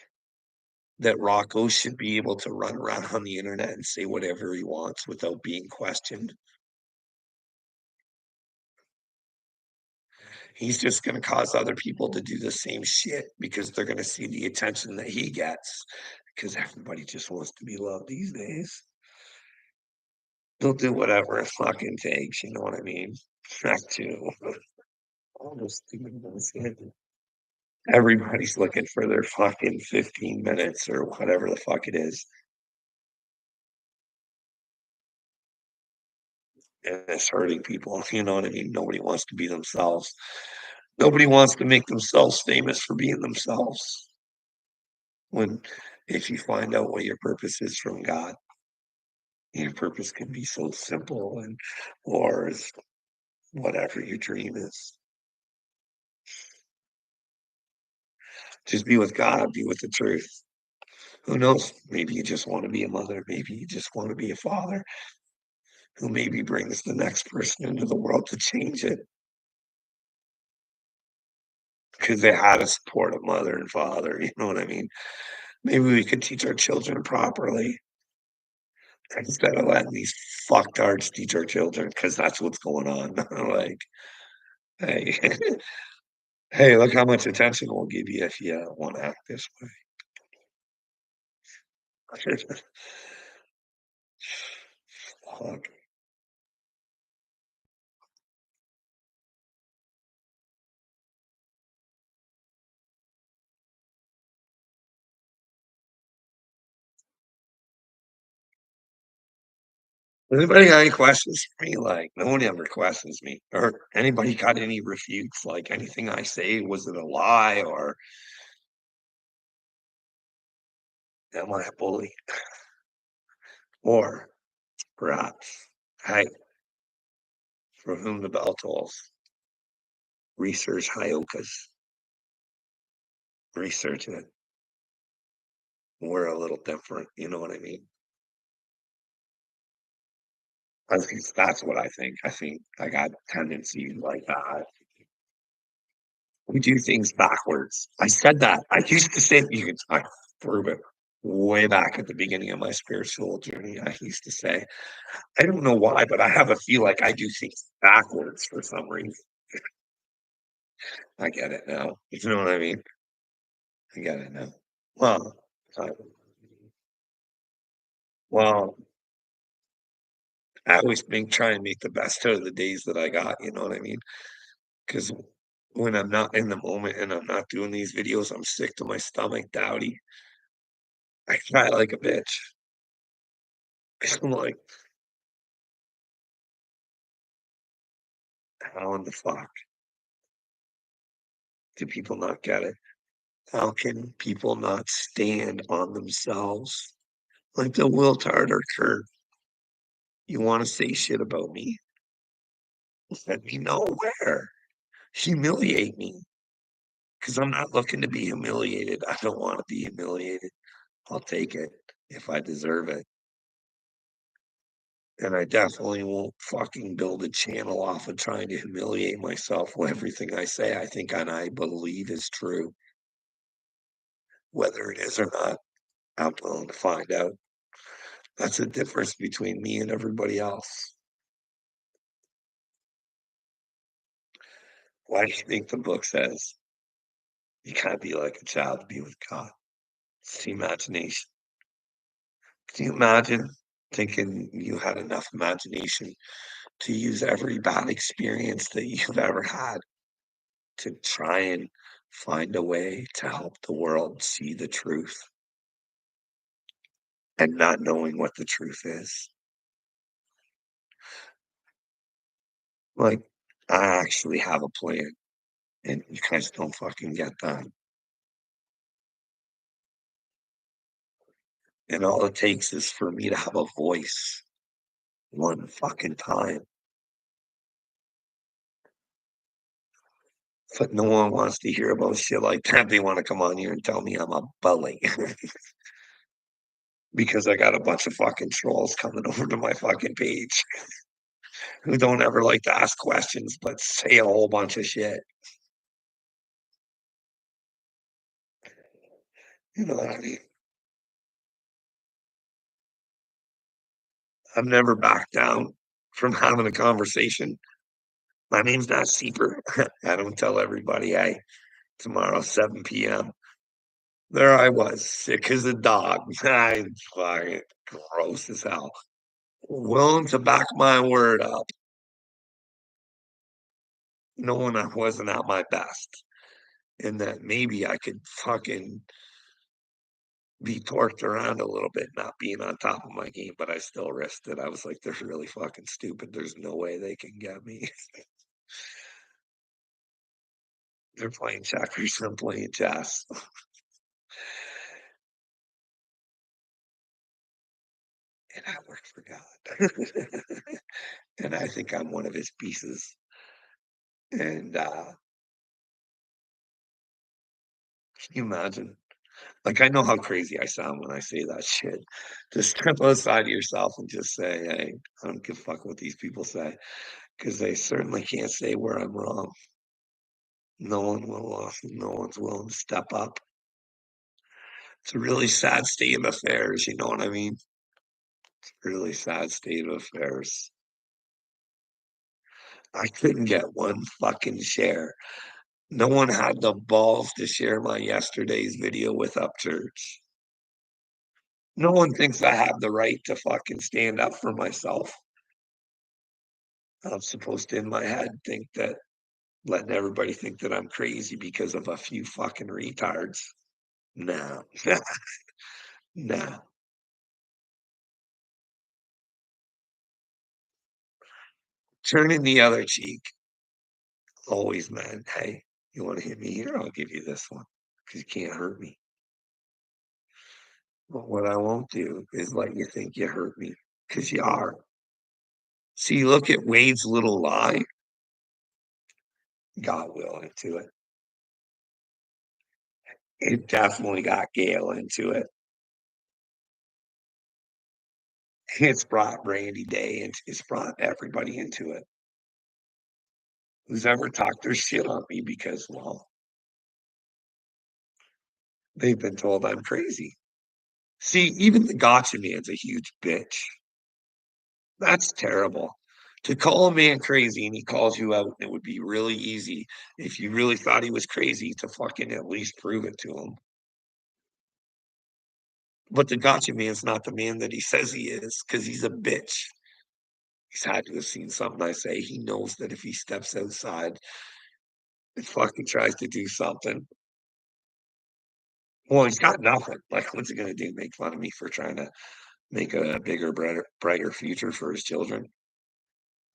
that Rocco should be able to run around on the internet and say whatever he wants without being questioned? He's just gonna cause other people to do the same shit because they're gonna see the attention that he gets, because everybody just wants to be loved these days. They'll do whatever it fucking takes, you know what I mean? That too. All those stupid bullshit. Everybody's looking for their fucking 15 minutes or whatever the fuck it is. and it's hurting people, you know what I mean? Nobody wants to be themselves. Nobody wants to make themselves famous for being themselves. When if you find out what your purpose is from God, your purpose can be so simple and or is whatever your dream is. Just be with God, be with the truth. Who knows? Maybe you just want to be a mother, maybe you just want to be a father who maybe brings the next person into the world to change it because they had to support a mother and father, you know what I mean? Maybe we could teach our children properly instead of letting these fucktards teach our children because that's what's going on. Like, hey, hey, look how much attention we'll give you if you want to act this way. Fuck. Anybody got any questions for me? Like, no one ever questions me. Or anybody got any refutes? Like, anything I say, was it a lie or am I a bully? Or perhaps, hey, for whom the bell tolls, research Hyokas, research it. We're a little different, you know what I mean? At least that's what I think. I think I got tendencies like that. We do things backwards. I said that. I used to say you can I prove it way back at the beginning of my spiritual journey. I used to say, I don't know why, but I have a feel like I do things backwards for some reason. I get it now. You know what I mean? I get it now. Well, uh, well, I always think try and make the best out of the days that I got, you know what I mean? Because when I'm not in the moment and I'm not doing these videos, I'm sick to my stomach, dowdy. I cry like a bitch. I'm like, how in the fuck do people not get it? How can people not stand on themselves? Like the Will Tartar Kurt, you want to say shit about me? Let me know where. Humiliate me. Because I'm not looking to be humiliated. I don't want to be humiliated. I'll take it if I deserve it. And I definitely won't fucking build a channel off of trying to humiliate myself. Well, everything I say, I think and I believe is true. Whether it is or not, I'm willing to find out. That's the difference between me and everybody else. Why do you think the book says you can't be like a child to be with God? It's the imagination. Can you imagine thinking you had enough imagination to use every bad experience that you've ever had to try and find a way to help the world see the truth and not knowing what the truth is? Like, I actually have a plan, and you guys don't fucking get that. And all it takes is for me to have a voice one fucking time. But no one wants to hear about shit like that. They wanna come on here and tell me I'm a bully because I got a bunch of fucking trolls coming over to my fucking page who don't ever like to ask questions, but say a whole bunch of shit. You know what I mean? I've never backed down from having a conversation. My name's not Seeper. I don't tell everybody, "Hey, tomorrow, 7 p.m." There I was, sick as a dog. I fucking gross as hell. Willing to back my word up, knowing I wasn't at my best, and that maybe I could fucking be torqued around a little bit, not being on top of my game, but I still risked it. I was like, "They're really fucking stupid. There's no way they can get me." They're playing checkers, I'm playing chess, and I work for God. And I think I'm one of his pieces, and, can you imagine? Like, I know how crazy I sound when I say that shit. Just step outside of yourself and just say, "Hey, I don't give a fuck what these people say, because they certainly can't say where I'm wrong. No one will, no one's willing to step up." It's a really sad state of affairs, you know what I mean? Really sad state of affairs. I couldn't get one fucking share. No one had the balls to share my yesterday's video with Upchurch. No one thinks I have the right to fucking stand up for myself. I'm supposed to, in my head, think that letting everybody think that I'm crazy because of a few fucking retards. No, no. Turning the other cheek. Always, man. Hey, you want to hit me here? I'll give you this one because you can't hurt me. But what I won't do is let you think you hurt me because you are. See, look at Wade's little lie. Got Will into it. It definitely got Gail into it. It's brought Brandy Day and it's brought everybody into it. Who's ever talked their shit on me because, well, they've been told I'm crazy. See, even the gotcha man's a huge bitch. That's terrible. To call a man crazy and he calls you out, it would be really easy if you really thought he was crazy to fucking at least prove it to him. But the gotcha man's not the man that he says he is because he's a bitch. He's had to have seen something I say. He knows that if he steps outside and fucking tries to do something, well, he's got nothing. Like, what's he gonna do? Make fun of me for trying to make a bigger, brighter future for his children?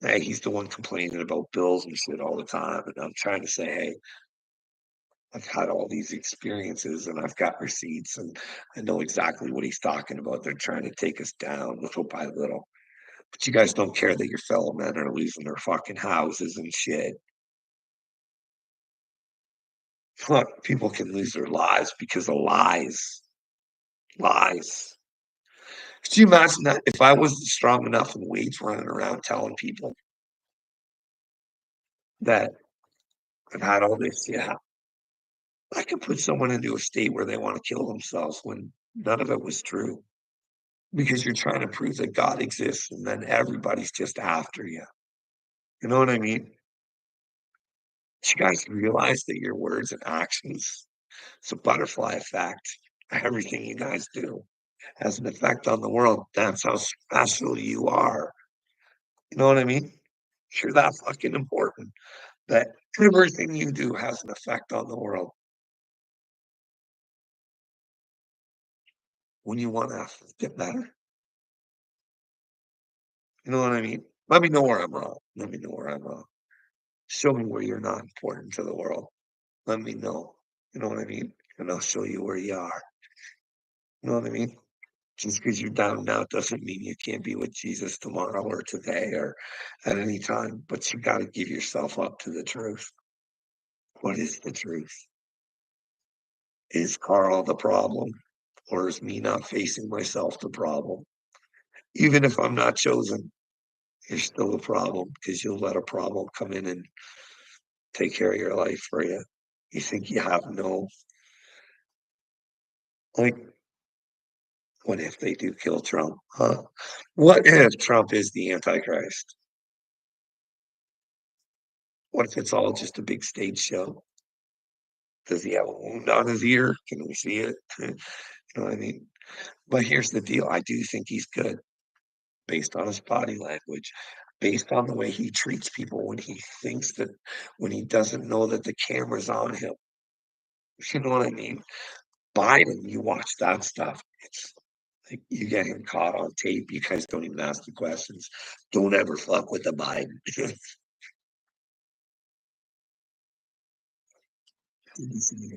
Hey, he's the one complaining about bills and shit all the time, and I'm trying to say, hey, I've had all these experiences and I've got receipts and I know exactly what he's talking about. They're trying to take us down little by little. But you guys don't care that your fellow men are losing their fucking houses and shit. Look, people can lose their lives because of lies. Lies. Could you imagine that if I wasn't strong enough and Wade's running around telling people that I've had all this? Yeah, I could put someone into a state where they want to kill themselves when none of it was true because you're trying to prove that God exists and then everybody's just after you. You know what I mean? You guys realize that your words and actions, it's a butterfly effect. Everything you guys do has an effect on the world. That's how special you are. You know what I mean? You're that fucking important that everything you do has an effect on the world. When you want to get better, you know what I mean? Let me know where I'm wrong. Let me know where I'm wrong. Show me where you're not important to the world. Let me know. You know what I mean? And I'll show you where you are. You know what I mean? Just because you're down now doesn't mean you can't be with Jesus tomorrow or today or at any time, but you got to give yourself up to the truth. What is the truth? Is Carl the problem? Or is me not facing myself the problem? Even if I'm not chosen, you're still a problem because you'll let a problem come in and take care of your life for you. You think you have no, like, what if they do kill Trump? Huh? What if Trump is the Antichrist? What if it's all just a big stage show? Does he have a wound on his ear? Can we see it? You know what I mean? But here's the deal. I do think he's good based on his body language, based on the way he treats people when he thinks that when he doesn't know that the camera's on him. You know what I mean? Biden, you watch that stuff, it's like you get him caught on tape, you guys don't even ask the questions. Don't ever fuck with the Biden.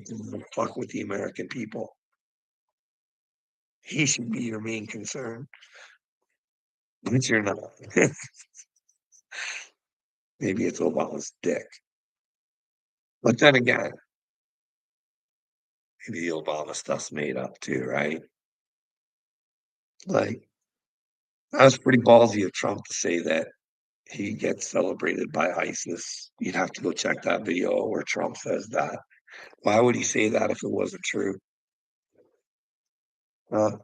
Don't fuck with the American people. He should be your main concern, but you're not. Maybe it's Obama's dick. But then again, maybe the Obama stuff's made up too, right? Like, that was pretty ballsy of Trump to say that he gets celebrated by ISIS. You'd have to go check that video where Trump says that. Why would he say that if it wasn't true? Uh,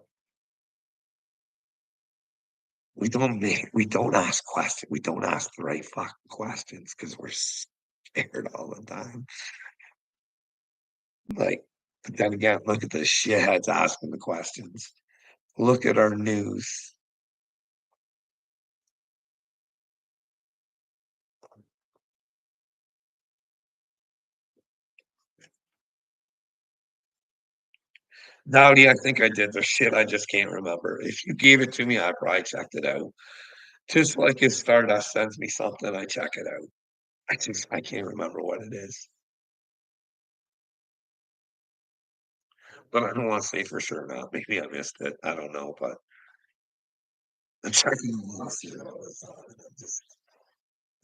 we don't ask questions. We don't ask the right fucking questions because we're scared all the time. Like, but then again, look at the shitheads asking the questions. Look at our news. Dowdy, I think I did the shit. I just can't remember. If you gave it to me, I probably checked it out. Just like if Stardust sends me something, I check it out. I can't remember what it is. But I don't want to say for sure now. Maybe I missed it. I don't know, but I'm checking the news, all the time.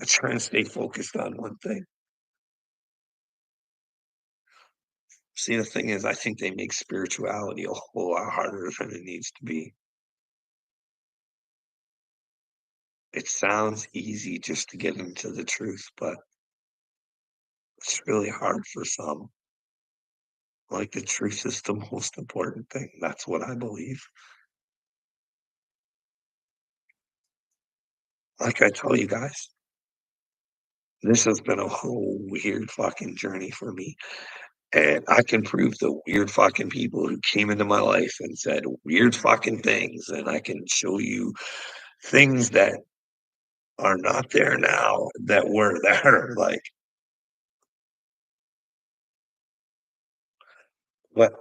I'm trying to stay focused on one thing. See, the thing is, I think they make spirituality a whole lot harder than it needs to be. It sounds easy just to get into the truth, but it's really hard for some. Like, the truth is the most important thing. That's what I believe. Like I tell you guys, this has been a whole weird fucking journey for me. And I can prove the weird fucking people who came into my life and said weird fucking things. And I can show you things that are not there now that were there. Like, but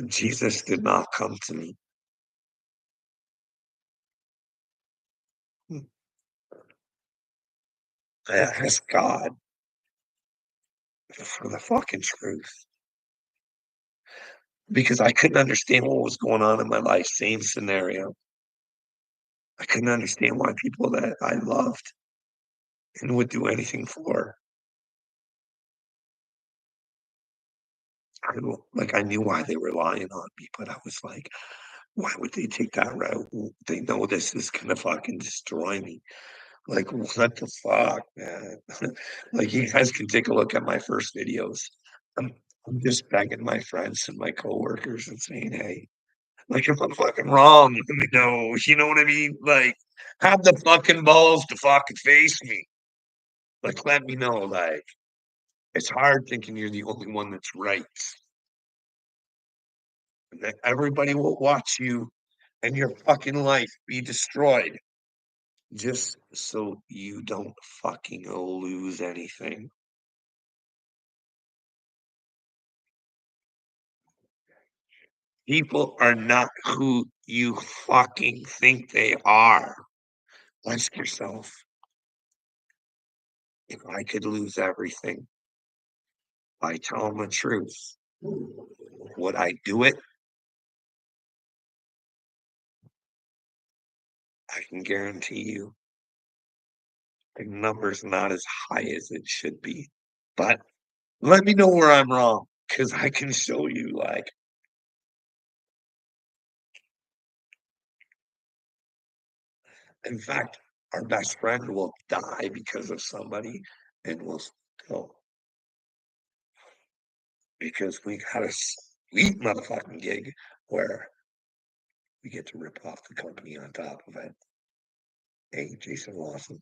Jesus did not come to me. I asked God for the fucking truth because I couldn't understand what was going on in my life. Same scenario. I couldn't understand why people that I loved and would do anything for, like I knew why they were lying on me, but I was like, why would they take that route? They know this is gonna fucking destroy me. Like, what the fuck, man? Like, you guys can take a look at my first videos. I'm, I'm just begging my friends and my coworkers and saying, hey, like, if I'm fucking wrong, let me know. You know what I mean? Like, have the fucking balls to fucking face me. Like, let me know. Like, it's hard thinking you're the only one that's right. And that everybody will watch you and your fucking life be destroyed just so you don't fucking lose anything. People are not who you fucking think they are. Ask yourself, if I could lose everything by telling the truth, would I do it? I can guarantee you the number's not as high as it should be. But let me know where I'm wrong, because I can show you, like, in fact, our best friend will die because of somebody, and we'll still because we got a sweet motherfucking gig where we get to rip off the company on top of it. Hey, Jason Lawson.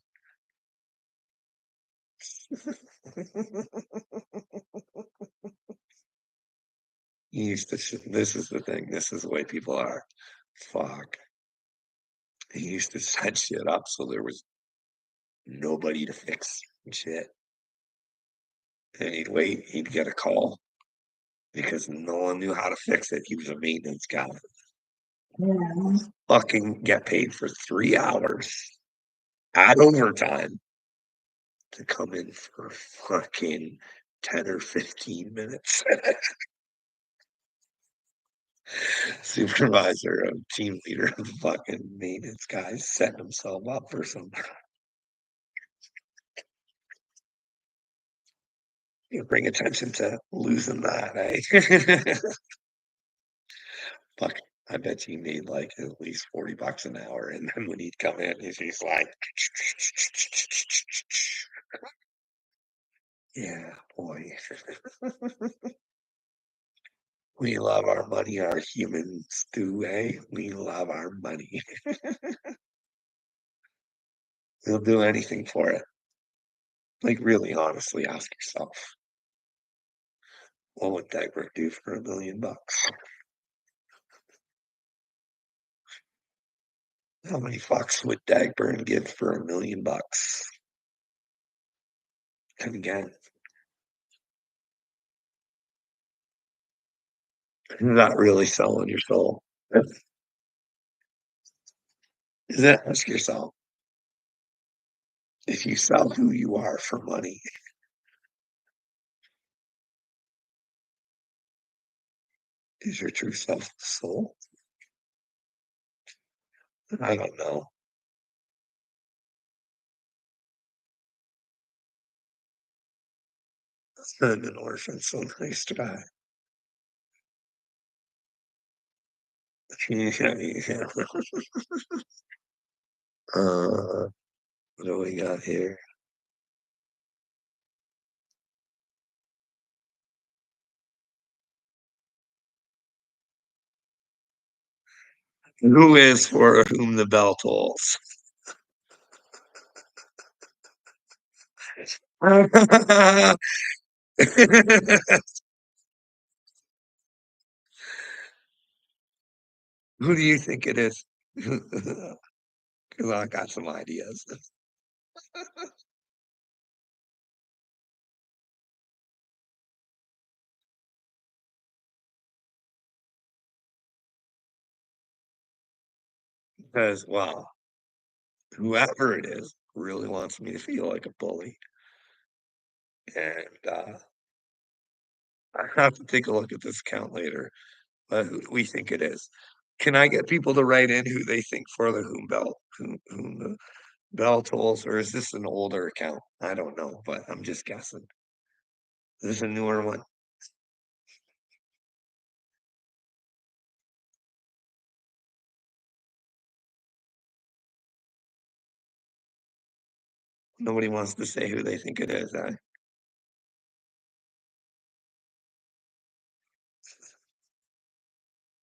He used to. This is the thing. This is the way people are. Fuck. He used to set shit up so there was nobody to fix shit. And he'd wait. He'd get a call. because no one knew how to fix it. He was a maintenance guy. Fucking get paid for 3 hours at overtime to come in for fucking 10 or 15 minutes. Supervisor, team leader of the fucking maintenance guys setting himself up for some. You bring attention to losing that, eh? Fuck, I bet he made like at least $40 an hour. And then when he'd come in, he's like, yeah, boy. We love our money, our humans do, eh? We love our money. We'll do anything for it. Like, really, honestly, ask yourself, what would Dagobert do for $1 million? How many fucks would Dagburn give for $1 million? And again, you're not really selling your soul. Is it? Ask yourself, if you sell who you are for money, is your true self the soul? I don't know. I'm an orphan, so nice guy. Yeah, yeah. What do we got here? Who is for whom the bell tolls? Who do you think it is? Because I got some ideas. Because, well, whoever it is really wants me to feel like a bully. And I have to take a look at this account later. But who do we think it is? Can I get people to write in who they think for the whom the bell tolls, or is this an older account? I don't know, but I'm just guessing. This is a newer one. Nobody wants to say who they think it is.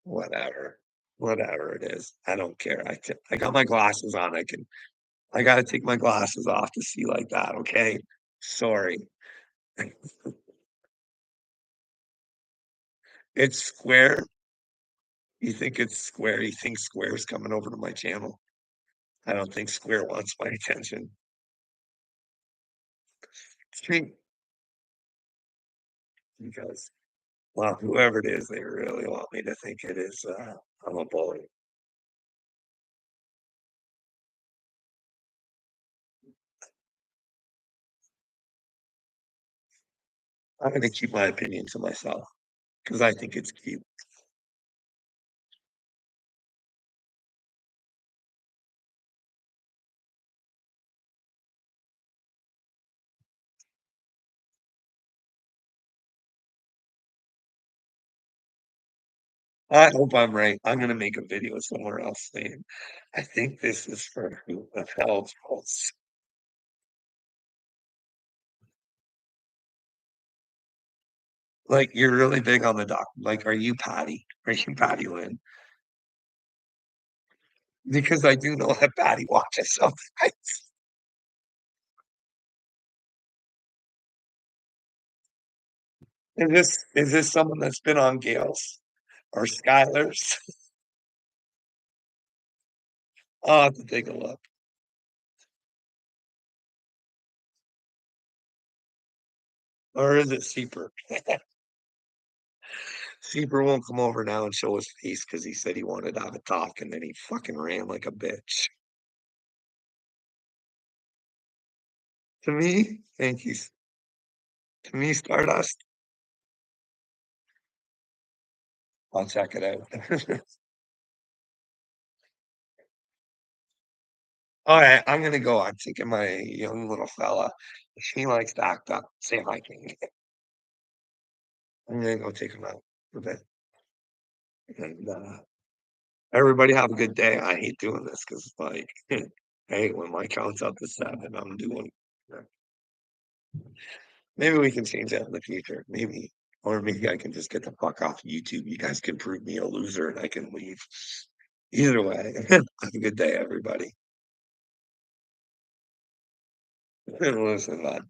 Whatever, whatever it is, I don't care. I got my glasses on. I got to take my glasses off to see like that. Okay, sorry. It's Square. You think it's Square? You think Square's coming over to my channel? I don't think Square wants my attention. Stream because, well, whoever it is, they really want me to think it is. I'm a bully. I'm going to keep my opinion to myself because I think it's cute. I hope I'm right. I'm going to make a video somewhere else saying, I think this is for who the hell's most. Like, you're really big on the doc. Like, are you Patty? Are you Patty Lynn? Because I do know that Patty watches sometimes. Is this someone that's been on Gales or Skylar's? I'll have to take a look. Or is it Seeper? Sieber won't come over now and show his face because he said he wanted to have a talk, and then he fucking ran like a bitch. To me, thank you. To me, Stardust, I'll check it out. Alright, I'm gonna go. I'm taking my young little fella. If he likes to act up, say hi, King. I'm gonna go take him out for a bit. And, everybody have a good day. I hate doing this because, like, hey, when my count's up to 7, I'm doing yeah. Maybe we can change that in the future. Maybe. Or maybe I can just get the fuck off YouTube. You guys can prove me a loser and I can leave. Either way, have a good day, everybody. Listen, bud.